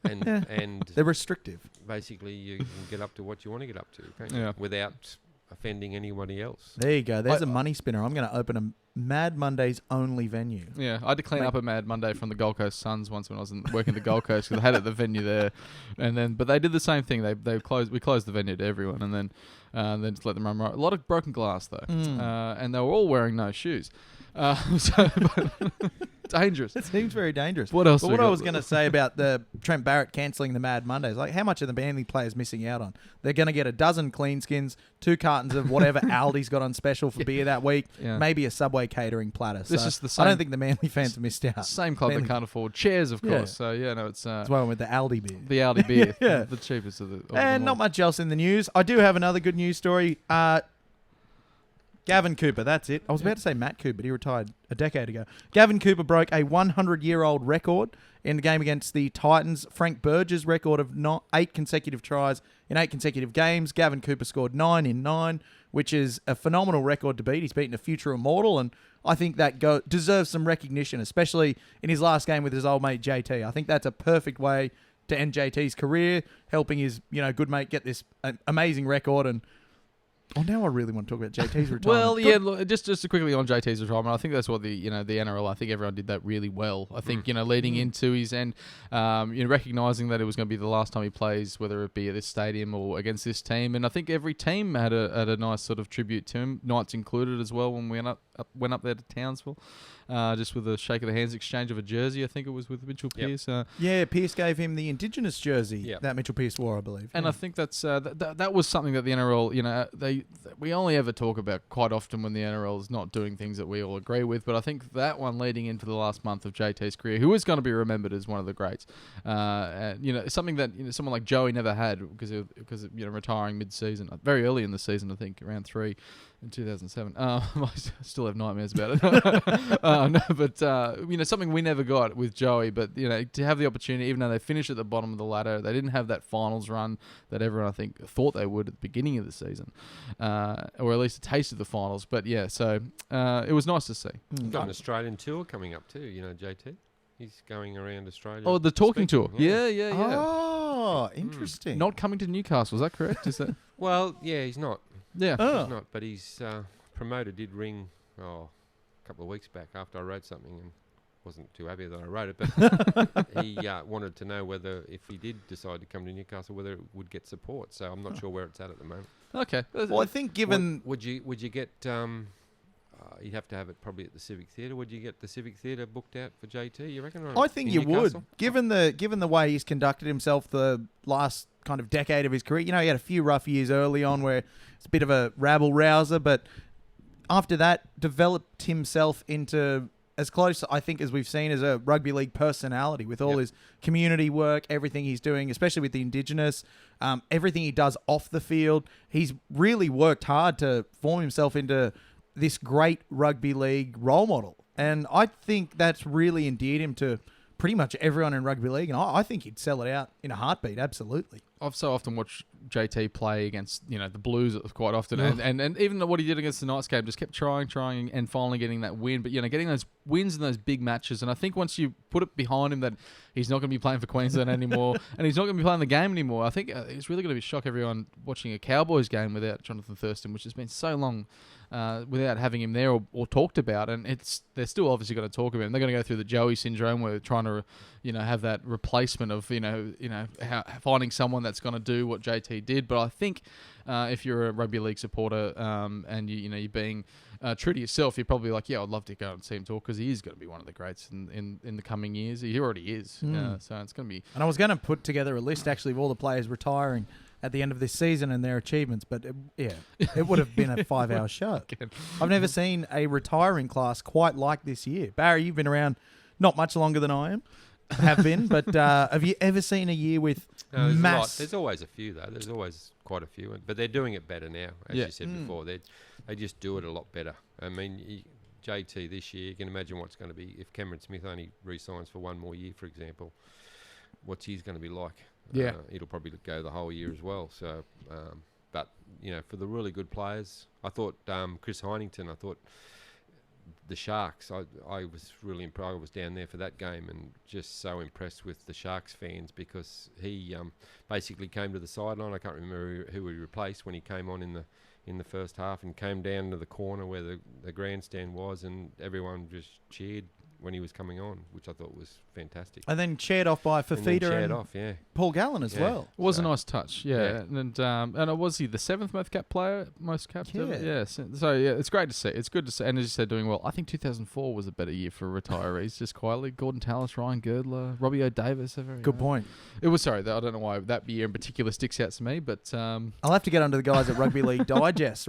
and They're restrictive. basically you can get up to what you want to get up to, can't you? Yeah. Without offending anybody else. There you go. There's a money spinner. I'm going to open a Mad Mondays only venue. Yeah, I had to clean up a Mad Monday from the Gold Coast Suns once when I was working the Gold Coast, because I had it at the venue there, but they did the same thing. We closed the venue to everyone, and then just let them run right. A lot of broken glass though, and they were all wearing no shoes. Dangerous. It seems very dangerous. What else? But what I was going to say about the Trent Barrett cancelling the Mad Mondays, like how much are the Manly players missing out on? They're going to get a dozen clean skins, 2 cartons of whatever Aldi's got on special for beer that week, maybe a Subway catering platter. This So is the I same- don't think the Manly fans have missed out. Same club Manly- that can't afford chairs, of Yeah. course. So it's That's why I went with the Aldi beer. the Aldi beer, Yeah. the cheapest of the. Of And them not all. much else in the news. I do have another good news story. Gavin Cooper, that's it. I was about to say Matt Cooper, but he retired a decade ago. Gavin Cooper broke a 100-year-old record in the game against the Titans. Frank Burge's record of 8 consecutive tries in 8 consecutive games. Gavin Cooper scored 9 in 9, which is a phenomenal record to beat. He's beaten a future immortal, and I think that deserves some recognition, especially in his last game with his old mate JT. I think that's a perfect way to end JT's career, helping his good mate get this amazing record. And Oh, now I really want to talk about JT's retirement. Well, yeah, look, just quickly on JT's retirement, I think that's what the NRL. I think everyone did that really well. I think leading into his end, recognizing that it was going to be the last time he plays, whether it be at this stadium or against this team, and I think every team had a nice sort of tribute to him, Knights included as well when we went up there to Townsville. Just with a shake of the hands exchange of a jersey, I think it was with Mitchell Pearce. Yeah, Pearce gave him the Indigenous jersey that Mitchell Pearce wore, I believe. And I think that's that was something that the NRL, we only ever talk about quite often when the NRL is not doing things that we all agree with. But I think that one leading into the last month of JT's career, who is going to be remembered as one of the greats, something that someone like Joey never had because of retiring mid-season, very early in the season, I think around 3. In 2007. I still have nightmares about it. Something we never got with Joey, but, to have the opportunity, even though they finished at the bottom of the ladder, they didn't have that finals run that everyone, I think, thought they would at the beginning of the season, or at least a taste of the finals. But, so it was nice to see. Got an Australian tour coming up too, JT. He's going around Australia. Oh, the talking tour. Yeah. Oh, interesting. Not coming to Newcastle, is that correct? Is that? Well, yeah, he's not. Yeah. He's not, but his promoter did ring a couple of weeks back after I wrote something and wasn't too happy that I wrote it, but he wanted to know whether, if he did decide to come to Newcastle, whether it would get support. So I'm not sure where it's at the moment. Okay. Well, I think given... Would you get... you'd have to have it probably at the Civic Theatre. Would you get the Civic Theatre booked out for JT, you reckon? I think you would. Given the way he's conducted himself the last kind of decade of his career. He had a few rough years early on where it's a bit of a rabble-rouser, but after that, developed himself into as close, I think, as we've seen as a rugby league personality with all his community work, everything he's doing, especially with the Indigenous, everything he does off the field. He's really worked hard to form himself into this great rugby league role model. And I think that's really endeared him to pretty much everyone in rugby league. And I think he'd sell it out in a heartbeat, absolutely. I've so often watched JT play against, the Blues quite often. And even what he did against the Knights game, just kept trying and finally getting that win. But, getting those wins in those big matches. And I think once you put it behind him that he's not going to be playing for Queensland anymore and he's not going to be playing the game anymore, I think it's really going to shock everyone watching a Cowboys game without Jonathan Thurston, which has been so long without having him there or talked about. And they're still obviously going to talk about him. They're going to go through the Joey syndrome where they're trying to, have that replacement of, finding someone that's going to do what JT did. But I think if you're a rugby league supporter and you're being true to yourself, you're probably like, I'd love to go and see him talk because he is going to be one of the greats in the coming years. He already is. So it's going to be... And I was going to put together a list, actually, of all the players retiring at the end of this season and their achievements, but it would have been a 5-hour show. I've never seen a retiring class quite like this year. Barry, you've been around not much longer than I have been, but have you ever seen a year with mass... There's always a few, though. There's always quite a few, but they're doing it better now, as you said before. They just do it a lot better. I mean, JT this year, you can imagine what's going to be if Cameron Smith only re-signs for one more year, for example. What's he's going to be like? Yeah, it'll probably go the whole year as well. So, but for the really good players, I thought Chris Heinington. I thought the Sharks. I was really impressed. I was down there for that game and just so impressed with the Sharks fans because he basically came to the sideline. I can't remember who he replaced when he came on in the first half and came down to the corner where the grandstand was, and everyone just cheered when he was coming on, which I thought was fantastic. And then chaired off by Fafita and Paul Gallen as well. It was a nice touch, And was he the 7th most caps ever? Yeah. So it's great to see. It's good to see. And as you said, doing well. I think 2004 was a better year for retirees, just quietly. Gordon Tallis, Ryan Girdler, Robbie O'Davis. Good point. It was, I don't know why that year in particular sticks out to me, but... I'll have to get under the guys at Rugby League Digest,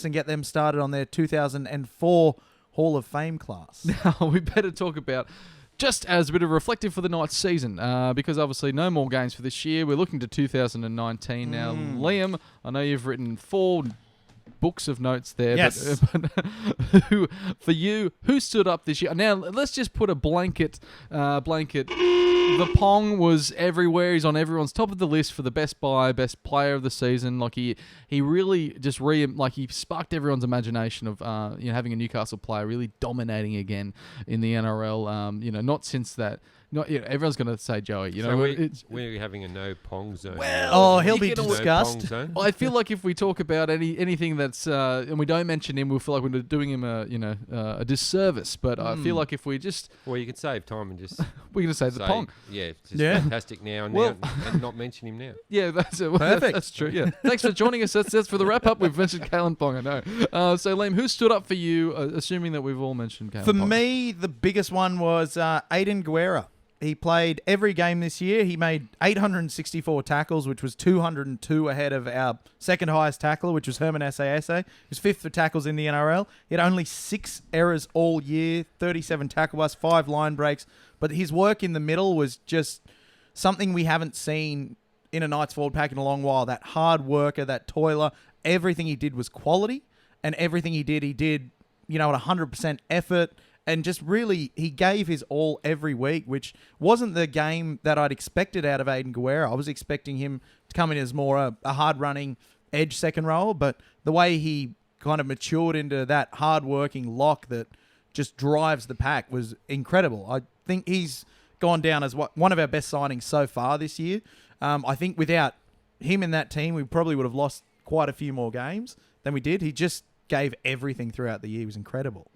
and get them started on their 2004 Hall of Fame class. Now, we better talk about, just as a bit of reflective for the Knights season, because obviously no more games for this year. We're looking to 2019 now. Liam, I know you've written 4 books of notes there. Yes. But who stood up this year? Now, let's just put a blanket. The Pong was everywhere. He's on everyone's top of the list for the best player of the season. Like he really just he sparked everyone's imagination of having a Newcastle player really dominating again in the NRL. Not since that Not, everyone's going to say Joey. So It's. we're having a no pong zone. Oh, he'll be you can discussed. No pong zone? I feel like if we talk about anything that's and we don't mention him, we'll feel like we're doing him a disservice. But I feel like if we just Well, you can save time and just we're going to say the Pong. Yeah, it's just Yeah. fantastic now and, Well- and not mention him now. Yeah, that's it. Perfect. That's true. Yeah. Thanks for joining us. That's for the wrap up. We've mentioned Kalen Pong. I know. So Liam, who stood up for you? Assuming that we've all mentioned Kalen For Pong. me, the biggest one was Aiden Guerra. He played every game this year. He made 864 tackles, which was 202 ahead of our second highest tackler, which was Herman Asa. He was fifth for tackles in the NRL. He had only 6 errors all year, 37 tackle busts, 5 line breaks. But his work in the middle was just something we haven't seen in a Knights forward pack in a long while. That hard worker, that toiler, everything he did was quality, and everything he did at 100% effort. And just really, he gave his all every week, which wasn't the game that I'd expected out of Aiden Guerra. I was expecting him to come in as more a hard-running edge second rower, but the way he kind of matured into that hard-working lock that just drives the pack was incredible. I think he's gone down as one of our best signings so far this year. I think without him in that team, we probably would have lost quite a few more games than we did. He just gave everything throughout the year. He was incredible.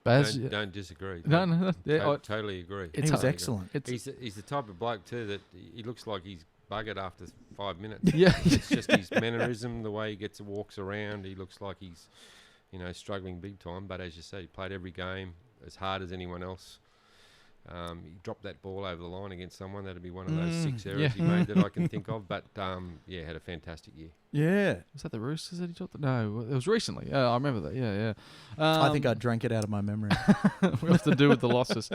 Baz, Don't disagree. no. Yeah, Totally agree. It's He was hard. excellent. He's the type of bloke too that he looks like he's buggered after 5 minutes. Yeah. It's just his mannerism, the way he walks around. He looks like he's, struggling big time. But as you say, he played every game as hard as anyone else. He dropped that ball over the line against someone. That'd be one of those 6 errors yeah. he made that I can think of. But had a fantastic year. Yeah. Was that the Roosters that he dropped? No, it was recently. I remember that. Yeah. I think I drank it out of my memory. we have to do with the losses.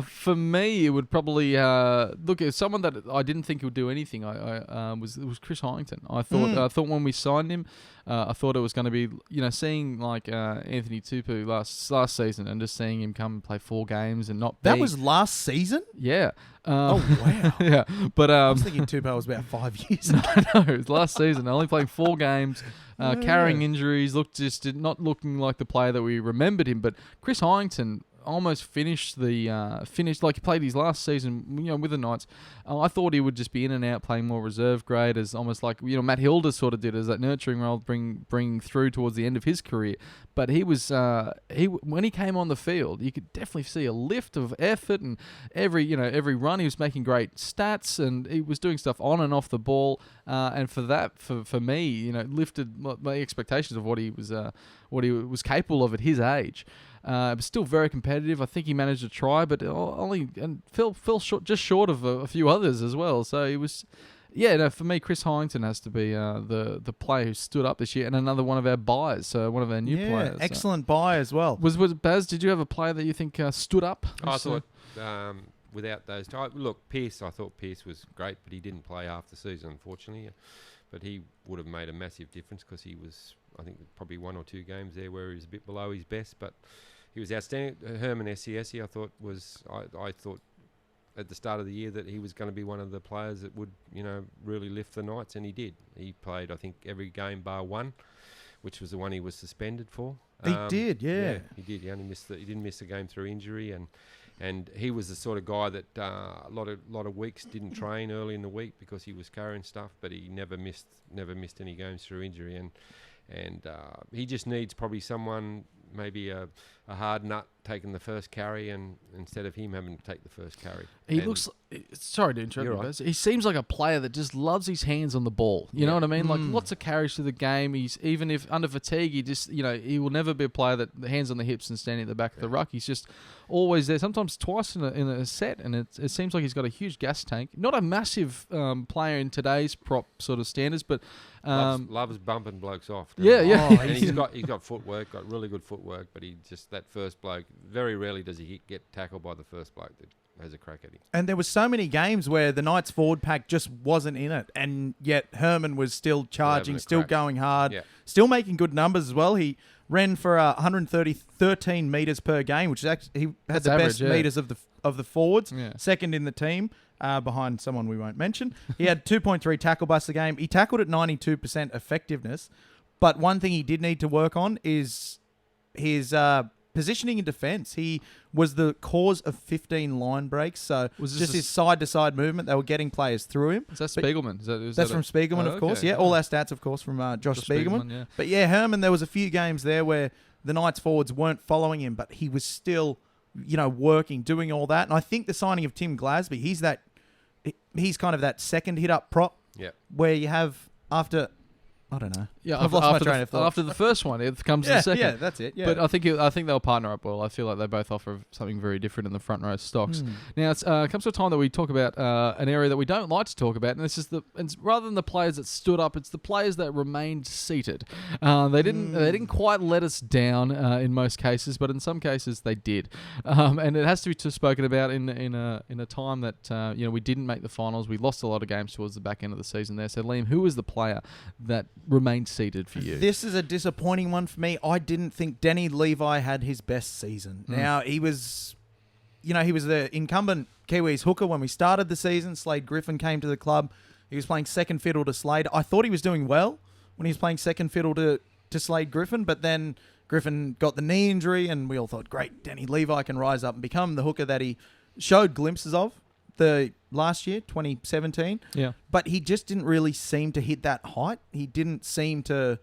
For me, it would probably look at someone that I didn't think would do anything. It was Chris Harrington. I thought when we signed him, I thought it was going to be seeing like Anthony Tupou last season and just seeing him come and play 4 games and not. That was last season? Yeah. Oh, wow. Yeah, but I was thinking Tupou was about 5 years. no, it was last season. Only playing 4 games, carrying injuries. Not looking like the player that we remembered him. But Chris Harrington almost finished like he played his last season, with the Knights. I thought he would just be in and out playing more reserve grade, as almost like Matt Hilda sort of did as that nurturing role, bring through towards the end of his career. But he was when he came on the field, you could definitely see a lift of effort, and every run he was making great stats, and he was doing stuff on and off the ball. And for that, for me, lifted my expectations of what he was capable of at his age. But still very competitive. I think he managed to try, but only fell short, just short of a few others as well. So he was, for me, Chris Harrington has to be the player who stood up this year, and another one of our buys, so one of our new players. Excellent buy as well. Was Baz? Did you have a player that you think stood up? I thought without those look, Pearce. I thought Pearce was great, but he didn't play half the season, unfortunately. But he would have made a massive difference because he was, I think, probably 1 or 2 games there where he was a bit below his best, but he was outstanding. Herman Essiesi, I thought I thought at the start of the year that he was going to be one of the players that would, really lift the Knights, and he did. He played, I think, every game bar 1, which was the one he was suspended for. He did, yeah. He did. He only he didn't miss the game through injury, and he was the sort of guy that a lot of weeks didn't train early in the week because he was carrying stuff, but he never missed any games through injury, and he just needs probably someone, maybe a hard nut taking the first carry, and instead of him having to take the first carry. He looks. Sorry to interrupt you, right. Baz. He seems like a player that just loves his hands on the ball. You know what I mean? Like lots of carries through the game. He's, even if under fatigue, he just he will never be a player that the hands on the hips and standing at the back of the ruck. He's just always there. Sometimes twice in a set, and it seems like he's got a huge gas tank. Not a massive player in today's prop sort of standards, but loves bumping blokes off. Yeah. And he's got footwork, got really good footwork, but he just, that first bloke, very rarely does he get tackled by the first bloke that has a crack at him. And there were so many games where the Knights forward pack just wasn't in it, and yet Herman was still charging, still going hard, still making good numbers as well. He ran for 13 metres per game, which is actually, he had the average, best metres of the forwards, Yeah. second in the team, behind someone we won't mention. He had 2.3 tackle busts a game. He tackled at 92% effectiveness, but one thing he did need to work on is his positioning in defence. He was the cause of 15 line breaks. So Was this just a his side-to-side movement, they were getting players through him. Is that Spiegelman? That's from Spiegelman, of course. Yeah, all our stats, of course, from Josh Spiegelman. Yeah. But yeah, Herman, there was a few games there where the Knights forwards weren't following him, but he was still, working, doing all that. And I think the signing of Tim Glasby, he's kind of that second hit-up prop where you have after... I don't know. Yeah, I've lost my train of thought. After the first one, it comes the second. Yeah, that's it. Yeah. But I think they'll partner up well. I feel like they both offer something very different in the front row stocks. Now it comes to a time that we talk about an area that we don't like to talk about, and this is rather than the players that stood up, it's the players that remained seated. They didn't quite let us down in most cases, but in some cases they did. And it has to be spoken about in a time that we didn't make the finals. We lost a lot of games towards the back end of the season there. So Liam, who was the player that remained seated for you? This is a disappointing one for me. I didn't think Danny Levi had his best season. Now, he was the incumbent Kiwis hooker when we started the season. Slade Griffin came to the club. He was playing second fiddle to Slade. I thought he was doing well when he was playing second fiddle to Slade Griffin, but then Griffin got the knee injury, and we all thought, great, Danny Levi can rise up and become the hooker that he showed glimpses of the last year, 2017. Yeah. But he just didn't really seem to hit that height. He didn't seem to,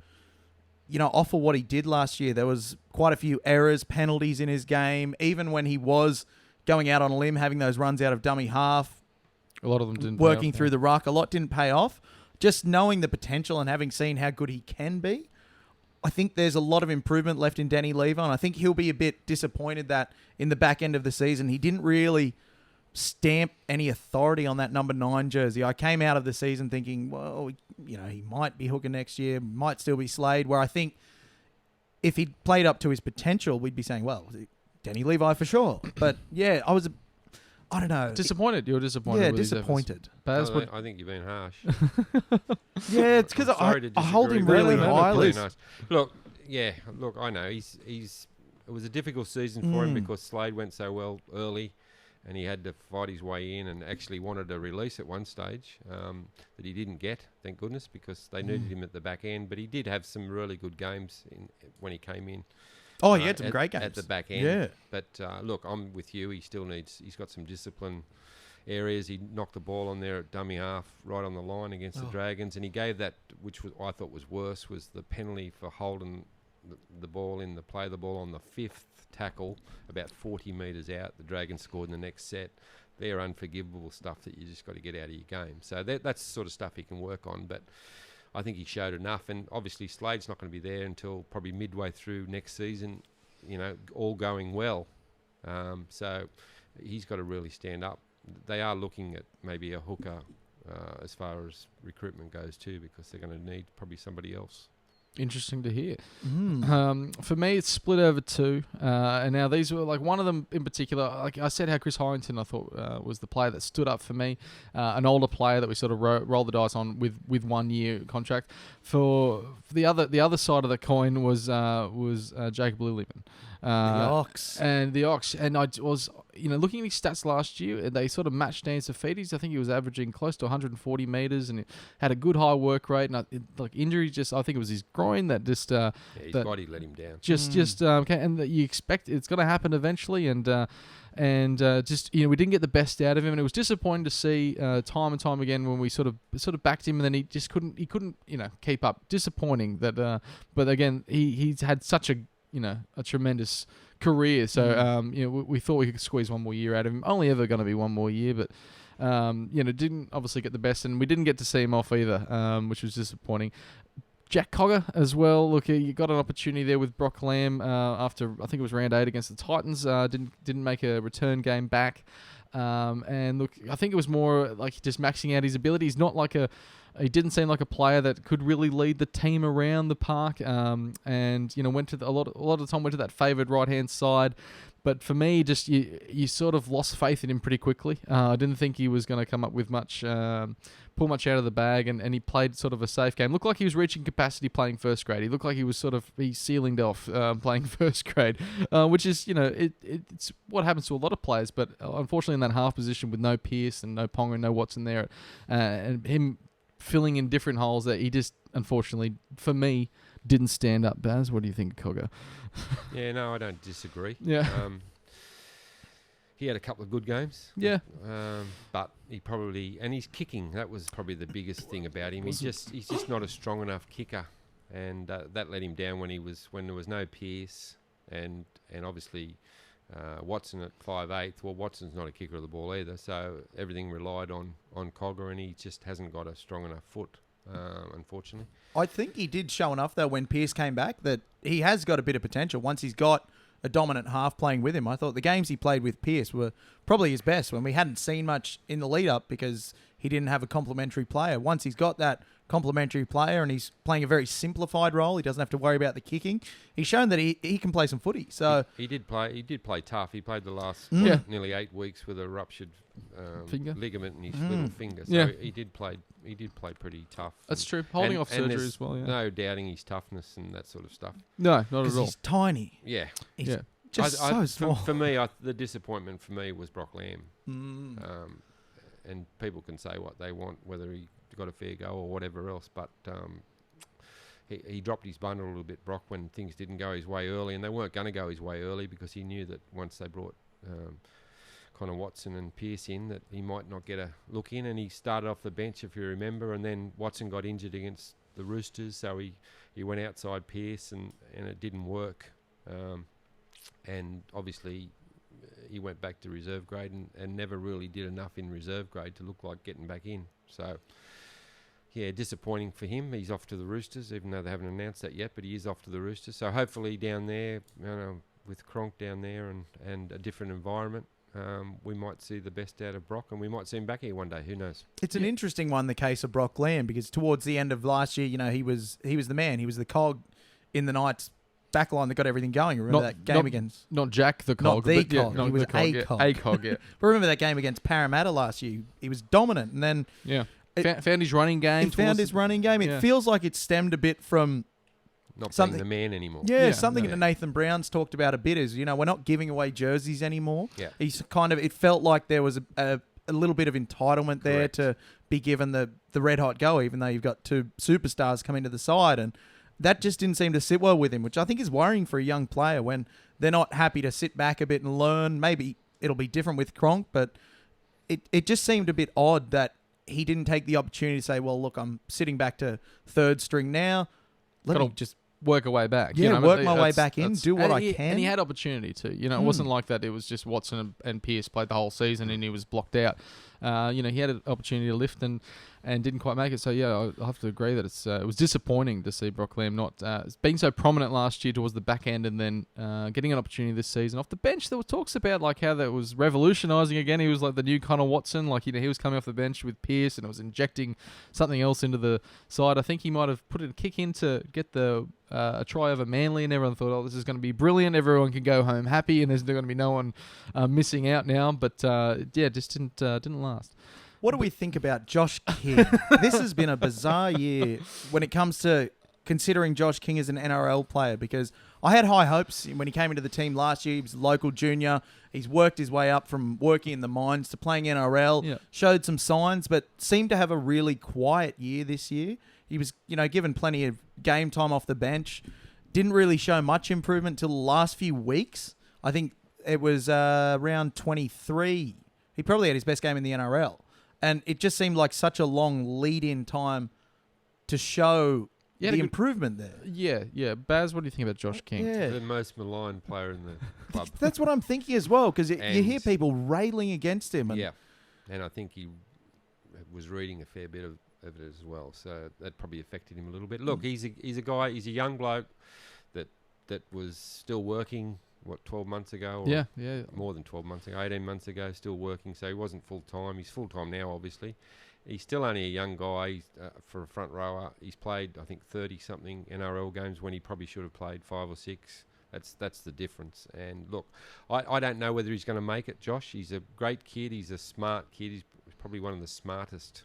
offer what he did last year. There was quite a few errors, penalties in his game. Even when he was going out on a limb, having those runs out of dummy half, A lot of them didn't. working through the ruck, a lot didn't pay off. Just knowing the potential and having seen how good he can be, I think there's a lot of improvement left in Danny Levi, and I think he'll be a bit disappointed that in the back end of the season he didn't really stamp any authority on that number 9 jersey. I came out of the season thinking, well, he might be hooker next year, might still be Slade, where I think if he'd played up to his potential, we'd be saying, well, Danny Levi for sure. But yeah, I don't know. Disappointed. You were disappointed. Yeah, with his disappointed. efforts. Baz, I think you've been harsh. Yeah, it's because I hold him really highly. Nice. Look, I know it was a difficult season for him because Slade went so well early, and he had to fight his way in, and actually wanted a release at one stage that he didn't get, thank goodness, because they needed him at the back end. But he did have some really good games when he came in. Oh, he had some great games at the back end. Yeah. But look, I'm with you. He's got some discipline areas. He knocked the ball on there at dummy half, right on the line against the Dragons, and he gave that, which I thought was worse, was the penalty for holding the ball play the ball on the 5th tackle, about 40 metres out. The Dragons scored in the next set. They're unforgivable stuff that you just got to get out of your game. So that's the sort of stuff he can work on. But I think he showed enough, and obviously Slade's not going to be there until probably midway through next season, all going well. So he's got to really stand up. They are looking at maybe a hooker as far as recruitment goes too, because they're going to need probably somebody else. Interesting to hear. For me, it's split over two. And now these were one of them in particular. Like I said, how Chris Hyington I thought was the player that stood up for me. An older player that we sort of rolled the dice on with 1 year contract. For the other side of the coin was Jacob Lillyman. The Ox. And the Ox. And I was, looking at his stats last year, they sort of matched Dan Safidi's. I think he was averaging close to 140 metres and he had a good high work rate. And injuries, I think it was his groin that just... his body let him down. And that you expect it's going to happen eventually. And we didn't get the best out of him. And it was disappointing to see time and time again when we sort of backed him and then he just couldn't keep up. Disappointing that, but again, he's had such a tremendous career. So, we thought we could squeeze one more year out of him. Only ever going to be one more year, but, didn't obviously get the best, and we didn't get to see him off either, which was disappointing. Jack Cogger as well. Look, you got an opportunity there with Brock Lamb after, I think it was round 8 against the Titans. Didn't make a return game back. And look, I think it was more like just maxing out his abilities, not like he didn't seem like a player that could really lead the team around the park. And went to a lot of the time went to that favoured right hand side. But for me, just you sort of lost faith in him pretty quickly. I didn't think he was going to come up with much, pull much out of the bag, and he played sort of a safe game. Looked like he was reaching capacity playing first grade. He looked like he was he ceilinged off playing first grade, which is it's what happens to a lot of players. But unfortunately, in that half position with no Pearce and no Ponga and no Watson there, and him filling in different holes, that he just unfortunately for me didn't stand up. Baz, what do you think, Cogger? Yeah, no, I don't disagree. Yeah. He had a couple of good games. Yeah. But he probably, and his kicking, that was probably the biggest thing about him. He's just not a strong enough kicker, and that let him down when there was no Pearce, and obviously Watson at 5'8". Well, Watson's not a kicker of the ball either, so everything relied on Cogger, and he just hasn't got a strong enough foot, unfortunately. I think he did show enough, though, when Pearce came back that he has got a bit of potential once he's got a dominant half playing with him. I thought the games he played with Pearce were probably his best when we hadn't seen much in the lead-up because he didn't have a complementary player. Once he's got that complementary player and he's playing a very simplified role, he doesn't have to worry about the kicking. He's shown that he can play some footy. So he did play tough. He played the last nearly 8 weeks with a ruptured ligament in his little finger. So he did play pretty tough. That's true. Holding off surgery as well. Yeah. No doubting his toughness and that sort of stuff. No, not at all. He's tiny. Yeah. He's just so small. For me, the disappointment for me was Brock Lamb. And people can say what they want, whether he got a fair go or whatever else, but he dropped his bundle a little bit, Brock, when things didn't go his way early, and they weren't going to go his way early because he knew that once they brought Connor Watson and Pearce in, that he might not get a look in, and he started off the bench, if you remember, and then Watson got injured against the Roosters, so he went outside Pearce, and it didn't work, and obviously he went back to reserve grade and never really did enough in reserve grade to look like getting back in. So, yeah, disappointing for him. He's off to the Roosters, even though they haven't announced that yet, but he is off to the Roosters. So hopefully down there, with Cronk down there and a different environment, we might see the best out of Brock, and we might see him back here one day. Who knows? It's an interesting one, the case of Brock Lamb, because towards the end of last year, he was the man. He was the cog in the Knights backline that got everything going. Remember that game against... Not Jack the cog. Not the cog. He was a cog. A cog, yeah. But remember that game against Parramatta last year? He was dominant. And then... Yeah. Found his running game. He found his running game. It feels like it stemmed a bit from... Not being the man anymore. Yeah, something that Nathan Brown's talked about a bit is, we're not giving away jerseys anymore. Yeah. It felt like there was a little bit of entitlement there to be given the red hot go, even though you've got two superstars coming to the side, and that just didn't seem to sit well with him, which I think is worrying for a young player when they're not happy to sit back a bit and learn. Maybe it'll be different with Cronk, but it just seemed a bit odd that he didn't take the opportunity to say, well, look, I'm sitting back to third string now. Let me just work a way back. Yeah, work my way back in, do what I can. And he had opportunity to. It wasn't like that. It was just Watson and Pearce played the whole season and he was blocked out. He had an opportunity to lift and didn't quite make it. So, yeah, I have to agree that it was disappointing to see Brock Lamb not being so prominent last year towards the back end and then getting an opportunity this season. Off the bench, there were talks about like how that was revolutionising again. He was like the new Connor Watson. Like, he was coming off the bench with Pearce and it was injecting something else into the side. I think he might have put a kick in to get a try over Manly, and everyone thought, this is going to be brilliant. Everyone can go home happy and there's going to be no one missing out now. But, just didn't last. What do we think about Josh King? This has been a bizarre year when it comes to considering Josh King as an NRL player, because I had high hopes when he came into the team last year. He was a local junior. He's worked his way up from working in the mines to playing NRL, showed some signs, but seemed to have a really quiet year this year. He was, given plenty of game time off the bench. Didn't really show much improvement till the last few weeks. I think it was around 23. He probably had his best game in the NRL. And it just seemed like such a long lead-in time to show the improvement there. Yeah. Baz, what do you think about Josh King? Yeah. The most maligned player in the club. That's what I'm thinking as well, because you hear people railing against him. And I think he was reading a fair bit of it as well, so that probably affected him a little bit. Look, he's a guy, he's a young bloke that was still working, 12 months ago? Or more than 12 months ago, 18 months ago, still working, so he wasn't full-time. He's full-time now, obviously. He's still only a young guy. He's, for a front rower. He's played, I think, 30-something NRL games when he probably should have played 5 or 6. That's the difference. And look, I don't know whether he's going to make it, Josh. He's a great kid. He's a smart kid. He's probably one of the smartest,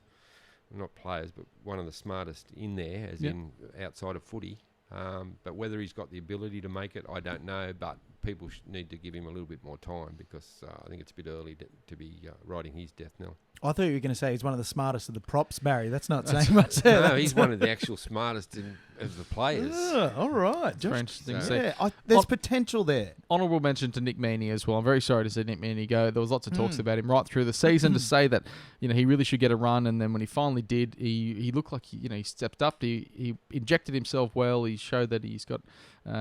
not players, but one of the smartest in there, in outside of footy. But whether he's got the ability to make it, I don't know. But people need to give him a little bit more time because I think it's a bit early to be riding his death knell. I thought you were going to say he's one of the smartest of the props, Barry. That's not saying much there. No, he's one of the actual smartest of the players. All right. Very interesting to see. Yeah, there's potential there. Honourable mention to Nick Meaney as well. I'm very sorry to see Nick Meaney go. There was lots of talks about him right through the season to say that he really should get a run, and then when he finally did, he looked like he stepped up. He injected himself well. He showed that he's got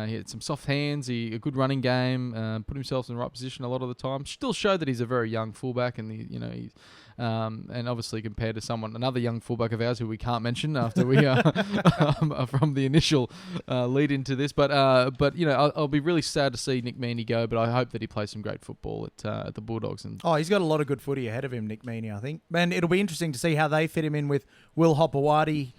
he had some soft hands, a good running game, put himself in the right position a lot of the time. Still showed that he's a very young fullback, and he's and obviously compared to another young fullback of ours who we can't mention after we from the initial lead into this, but I'll be really sad to see Nick Meaney go, but I hope that he plays some great football at the Bulldogs. And he's got a lot of good footy ahead of him, Nick Meaney, I think, and it'll be interesting to see how they fit him in with Will Hopewadi.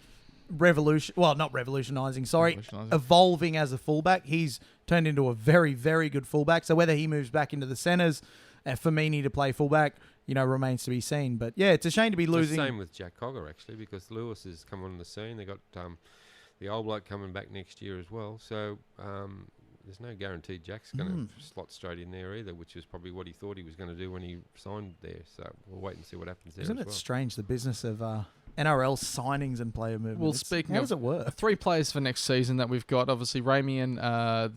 Evolving as a fullback. He's turned into a very, very good fullback. So whether he moves back into the centres for Meaney to play fullback, remains to be seen. But yeah, it's a shame to be losing. It's the same with Jack Cogger actually, because Lewis has come on the scene. They got the old bloke coming back next year as well. So there's no guarantee Jack's going to slot straight in there either, which is probably what he thought he was going to do when he signed there. So we'll wait and see what happens there. Isn't it strange, the business of NRL signings and player movement? Well, speaking how of, does it work? 3 players for next season that we've got, obviously Ramian,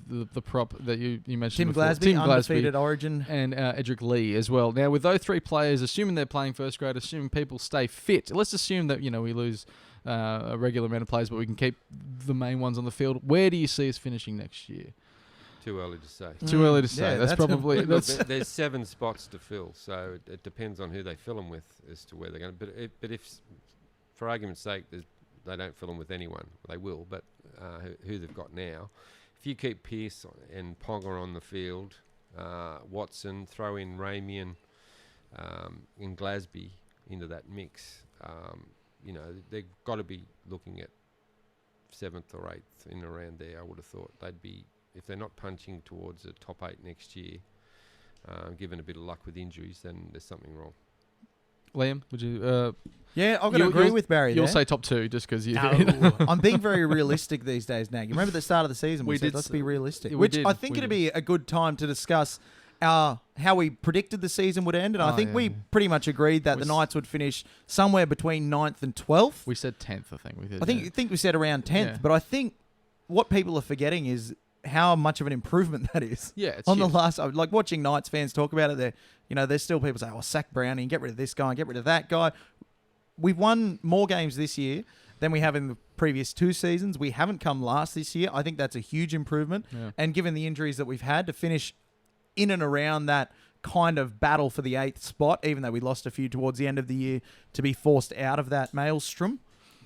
the prop that you mentioned before, Tim Glasby, undefeated Origin, and Edric Lee as well. Now, with those 3 players, assuming they're playing first grade, assuming people stay fit, let's assume that we lose a regular amount of players, but we can keep the main ones on the field. Where do you see us finishing next year? Too early to say. Too early to say. Yeah, that's probably... There's 7 spots to fill, so it depends on who they fill them with as to where they're going. But if, for argument's sake, they don't fill them with anyone, they will. But who they've got now, if you keep Pearce and Ponga on the field, Watson, throw in Ramian and Glasby into that mix, they've got to be looking at 7th or 8th in around there. I would have thought they'd be. If they're not punching towards a top 8 next year, given a bit of luck with injuries, then there's something wrong. Liam, would you... yeah, I'm going to agree with Barry You'll there. say top 2 just because you... No, I'm being very realistic these days, Naggy. Remember the start of the season? We said, let's be realistic. I think it'd be a good time to discuss how we predicted the season would end. And I think we pretty much agreed that the Knights would finish somewhere between 9th and 12th. We said 10th, I think. We did. I think we said around 10th. But I think what people are forgetting is how much of an improvement that is. Yeah, it's on huge. the last, like watching Knights fans talk about it. There's still people say, sack Brownie, get rid of this guy, and get rid of that guy. We've won more games this year than we have in the previous 2 seasons. We haven't come last this year. I think that's a huge improvement. Yeah. And given the injuries that we've had, to finish in and around that kind of battle for the 8th spot, even though we lost a few towards the end of the year, to be forced out of that maelstrom,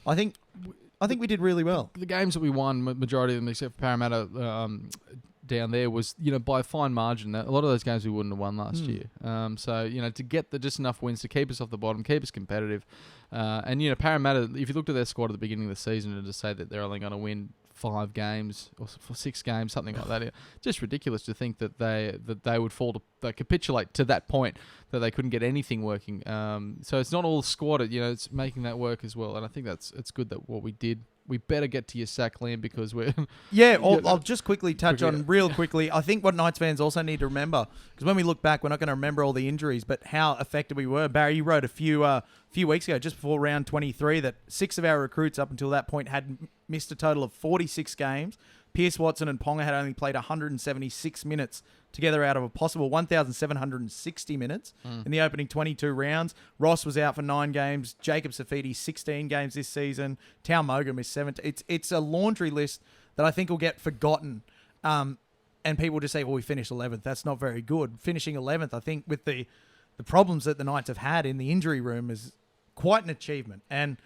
I think we did really well. The games that we won, majority of them, except for Parramatta down there, was by a fine margin. A lot of those games we wouldn't have won last year. So to get just enough wins to keep us off the bottom, keep us competitive, and Parramatta, if you looked at their squad at the beginning of the season and just say that they're only going to win 5 games or for 6 games, something like that, just ridiculous to think that they would capitulate to that point that they couldn't get anything working. So it's not all squad, it's making that work as well, and I think it's good that what we did. We better get to your sack, Liam, because we're... Yeah, I'll just quickly touch on real quickly. I think what Knights fans also need to remember, because when we look back, we're not going to remember all the injuries, but how effective we were. Barry, you wrote a few weeks ago, just before round 23, that 6 of our recruits up until that point had missed a total of 46 games. Pearce, Watson and Ponga had only played 176 minutes together out of a possible 1,760 minutes in the opening 22 rounds. Ross was out for 9 games. Jacob Safidi, 16 games this season. Tao Moga missed 17. It's a laundry list that I think will get forgotten. And people just say, well, we finished 11th. That's not very good. Finishing 11th, I think, with the problems that the Knights have had in the injury room is quite an achievement. And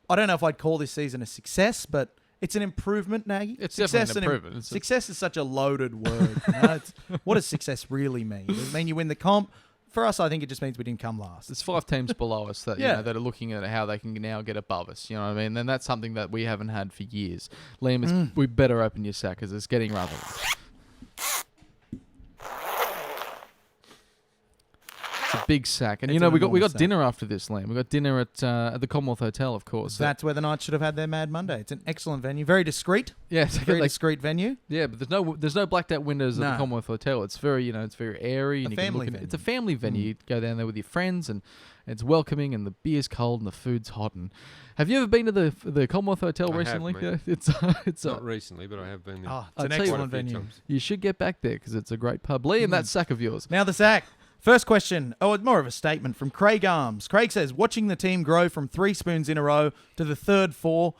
I don't know if I'd call this season a success, but it's an improvement, Naggy. It's definitely an improvement. Success is such a loaded word. What does success really mean? Does it mean you win the comp? For us, I think it just means we didn't come last. There's 5 teams below us that that are looking at how they can now get above us. You know what I mean? And that's something that we haven't had for years. Liam, we better open your sack because it's getting rather... It's a big sack. And It's we an got enormous dinner after this, Liam. We got dinner at the Commonwealth Hotel, of course. That's where the Knights should have had their Mad Monday. It's an excellent venue, very discreet. Yeah, Very discreet venue. Yeah, but there's no blacked out windows at No. the Commonwealth Hotel. It's very it's very airy, and you can family look at it. It's a venue. family venue. You go down there with your friends, and it's welcoming, and the beer's cold, and the food's hot. And have you ever been to the Commonwealth Hotel I have, recently? mate. Yeah, it's Not recently, but I have been there. Oh, I'll it's an tell you quite a excellent few venue. times. you should get back there because it's a great pub. Liam, that sack of yours. Now the sack. First question. Oh, it's more of a statement from Craig Arms. Craig says, watching the team grow from 3 spoons in a row to the third 4.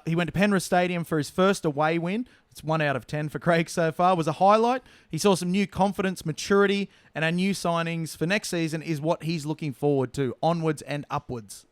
He went to Penrith Stadium for his first away win. It's 1 out of 10 for Craig so far. Was a highlight. He saw some new confidence, maturity, and our new signings for next season is what he's looking forward to, onwards and upwards.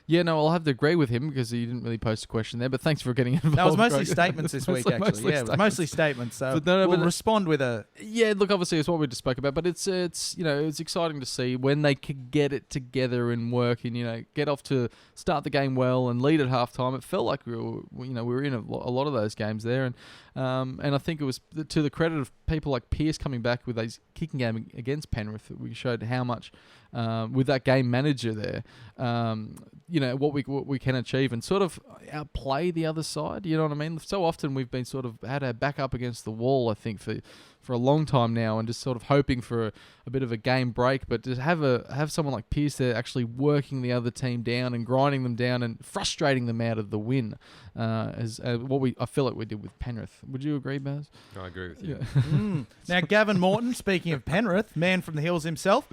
Yeah, no, I'll have to agree with him because he didn't really post a question there. But thanks for getting involved. That was mostly Craig. statements this week, Mostly actually. Yeah, it was mostly statements. So But no, we'll but- respond with a... Yeah, look, obviously it's what we just spoke about, but it's it's exciting to see when they could get it together and work and get off to start the game well and lead at halftime. It felt like we were in a lot of those games there, and I think it was to the credit of people like Pearce coming back with a kicking game against Penrith that we showed how much with that game manager there, what we can achieve and sort of outplay the other side. You know what I mean? So often we've been sort of had our back up against the wall, I think, for a long time now, and just sort of hoping for a bit of a game break. But to have someone like Pearce there actually working the other team down and grinding them down and frustrating them out of the win, is what I feel like we did with Penrith. Would you agree, Baz? I agree with you. Now, Gavin Morton, speaking of Penrith, man from the hills himself.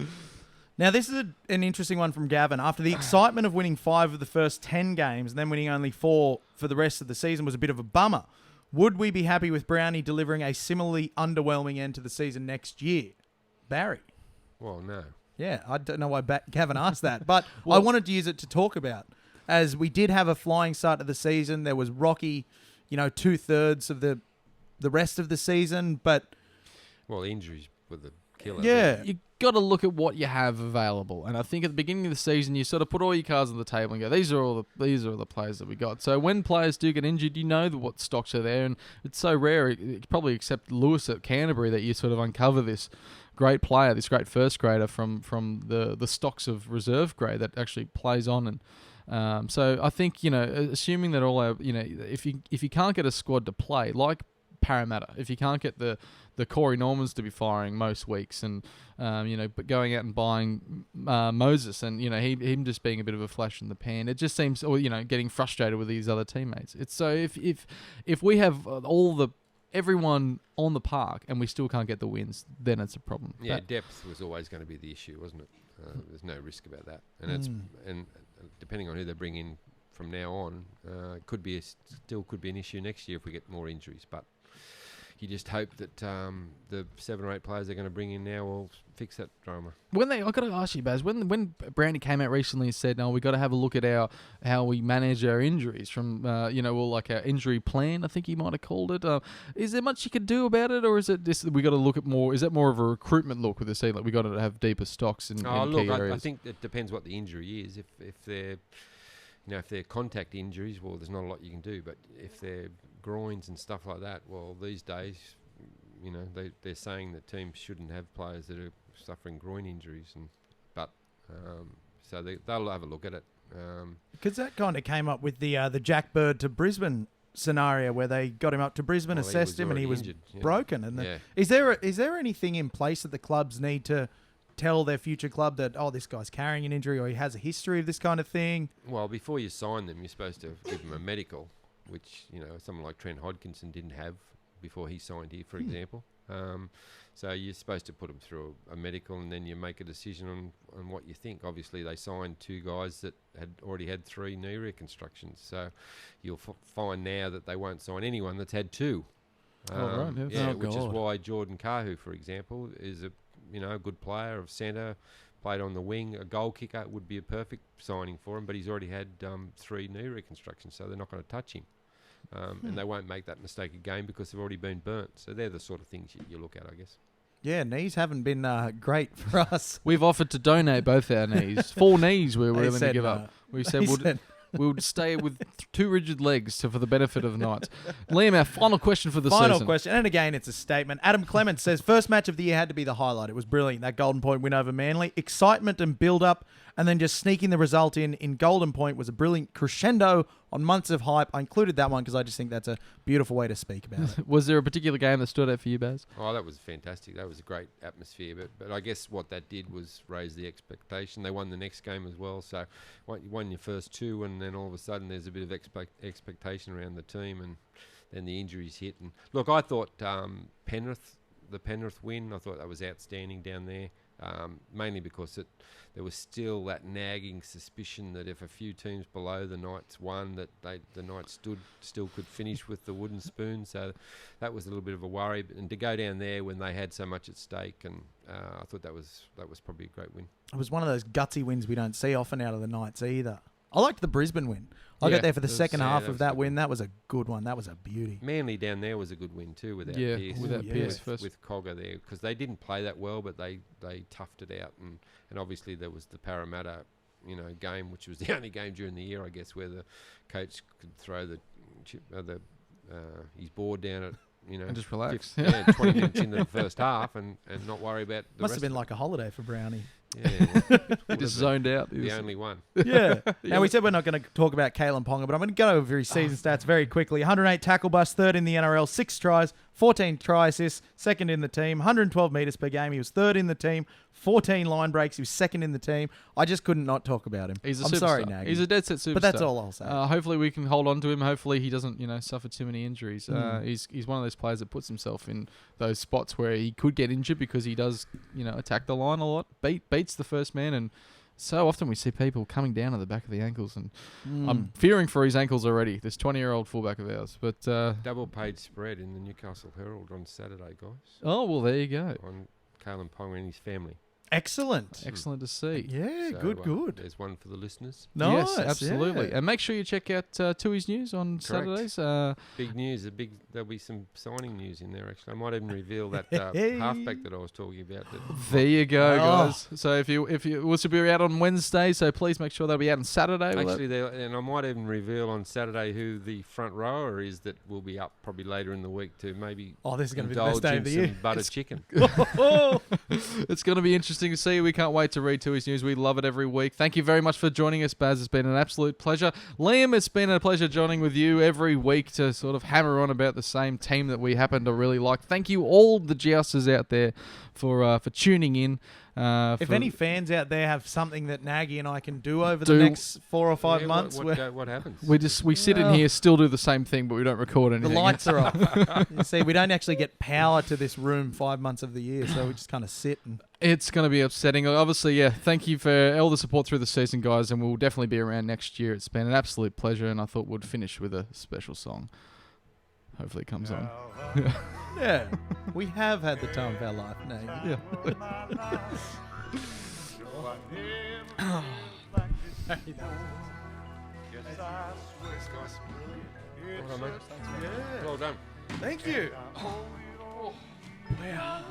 Now, this is an interesting one from Gavin. After the excitement of winning 5 of the first 10 games and then winning only 4 for the rest of the season was a bit of a bummer. Would we be happy with Brownie delivering a similarly underwhelming end to the season next year? Barry? Well, no. Yeah, I don't know why Gavin asked that, but I wanted to use it to talk about. As we did have a flying start to the season, there was rocky, 2/3 of the rest of the season, but... Well, injuries were the killer. Yeah. You got to look at what you have available, and I think at the beginning of the season you sort of put all your cards on the table and go, these are all the players that we got. So when players do get injured, you know what stocks are there, and it's so rare, probably except Lewis at Canterbury, that you sort of uncover this great player, this great first grader from the stocks of reserve grade that actually plays on. And so I think assuming that all our if you can't get a squad to play like Parramatta, if you can't get the Corey Normans to be firing most weeks, and but going out and buying Moses, and him just being a bit of a flash in the pan, it just seems, or getting frustrated with these other teammates. It's so if we have everyone on the park and we still can't get the wins, then it's a problem. Yeah, depth was always going to be the issue, wasn't it? There's no risk about that, and it's and depending on who they bring in from now on, still could be an issue next year if we get more injuries, but. You just hope that the 7 or 8 players they're going to bring in now will fix that drama. I got to ask you, Baz, when Brandy came out recently and said, "No, we got to have a look at how we manage our injuries from like our injury plan," I think he might have called it. Is there much you could do about it, or is it just we got to look at more? Is that more of a recruitment look with the team? Like we got to have deeper stocks in key areas. I think it depends what the injury is. If they're if they're contact injuries, well, there's not a lot you can do. But if they're groins and stuff like that, well, these days, they're saying that teams shouldn't have players that are suffering groin injuries, so they'll have a look at it. Because that kind of came up with the Jack Bird to Brisbane scenario where they got him up to Brisbane, assessed him, and he was injured, broken. And yeah. Is there anything in place that the clubs need to tell their future club that, this guy's carrying an injury or he has a history of this kind of thing? Well, before you sign them, you're supposed to give them a medical, which, someone like Trent Hodkinson didn't have before he signed here, for example. So you're supposed to put them through a medical, and then you make a decision on what you think. Obviously, they signed 2 guys that had already had 3 knee reconstructions. So you'll find now that they won't sign anyone that's had 2. Right, yes. Yeah, Oh, which is God. why Jordan Kahu, for example, is a good player of centre, played on the wing. A goal kicker would be a perfect signing for him, but he's already had 3 knee reconstructions, so they're not going to touch him. And they won't make that mistake again because they've already been burnt. So they're the sort of things you look at, I guess. Yeah, knees haven't been great for us. We've offered to donate both our knees. 4 knees we're willing to give up. We said, We would stay with 2 rigid legs for the benefit of the Knights. Liam, our final question for the Final season. question, and again, it's a statement. Adam Clements says, first match of the year had to be the highlight. It was brilliant, that Golden Point win over Manly. Excitement and build-up, and then just sneaking the result in Golden Point was a brilliant crescendo on months of hype. I included that one because I just think that's a beautiful way to speak about it. Was there a particular game that stood out for you, Baz? Oh, that was fantastic. That was a great atmosphere. But I guess what that did was raise the expectation. They won the next game as well. So you won your first 2, and then all of a sudden there's a bit of expectation around the team, and then the injuries hit. And look, I thought the Penrith win, I thought that was outstanding down there. Mainly because there was still that nagging suspicion that if a few teams below the Knights won, that the Knights still could finish with the wooden spoon. So that was a little bit of a worry. And to go down there when they had so much at stake, and I thought that was probably a great win. It was one of those gutsy wins we don't see often out of the Knights either. I liked the Brisbane win. I got there for the second half of that win. That was a good one. That was a beauty. Manly down there was a good win too, without Pearce. Pearce first. With Cogger there, because they didn't play that well, but they toughed it out, and obviously there was the Parramatta, game, which was the only game during the year, I guess, where the coach could throw his board down at. And just relax. 20 minutes into the first half, and not worry about the Must rest have been of like a holiday for Brownie. Yeah, He just zoned out. the only one. Yeah. Now, we said we're not going to talk about Kalen Ponga, but I'm going to go over his season stats very quickly. 108 tackle bust, 3rd in the NRL, 6 tries, 14 try assists, 2nd in the team, 112 metres per game. He was 3rd in the team, 14 line breaks. He was 2nd in the team. I just couldn't not talk about him. He's a I'm superstar. sorry, Naggy. He's a dead set superstar. But that's all I'll say. Hopefully we can hold on to him. Hopefully he doesn't, suffer too many injuries. He's one of those players that puts himself in those spots where he could get injured because he does, attack the line a lot, beats the first man, and so often we see people coming down at the back of the ankles, and I'm fearing for his ankles already. This 20-year-old fullback of ours, but Double page spread in the Newcastle Herald on Saturday, guys. Oh well, there you go. On Kalen Ponga and his family. Excellent. Excellent to see. Yeah, So, good. There's one for the listeners. Nice. Yes, absolutely. Yeah. And make sure you check out Tui's news on Correct. Saturdays. Big news. There'll be some signing news in there. Actually, I might even reveal that halfback that I was talking about. There you go, Oh. guys. So if you will be out on Wednesday, so please make sure they'll be out on Saturday. Actually, and I might even reveal on Saturday who the front rower is that will be up probably later in the week to maybe. Oh, this is going to be the best day of the year. Some butter chicken. It's going to be interesting to see. We can't wait to read Tui's news. We love it every week. Thank you very much for joining us, Baz. It's been an absolute pleasure. Liam, it's been a pleasure joining with you every week to sort of hammer on about the same team that we happen to really like. Thank you all the Jousters out there for tuning in. If any fans out there have something that Naggy and I can do over the next 4 or 5 months, What happens? we sit in here, still do the same thing, but we don't record anything. the lights are off. You see, we don't actually get power to this room 5 months of the year, so we just kind of sit and. It's going to be upsetting. Obviously, yeah, thank you for all the support through the season, guys, and we'll definitely be around next year. It's been an absolute pleasure, and I thought we'd finish with a special song. Hopefully it comes on. Yeah, we have had the time of our life, Naggy. Yeah. Well done, mate. Well done. Thank you. Wow.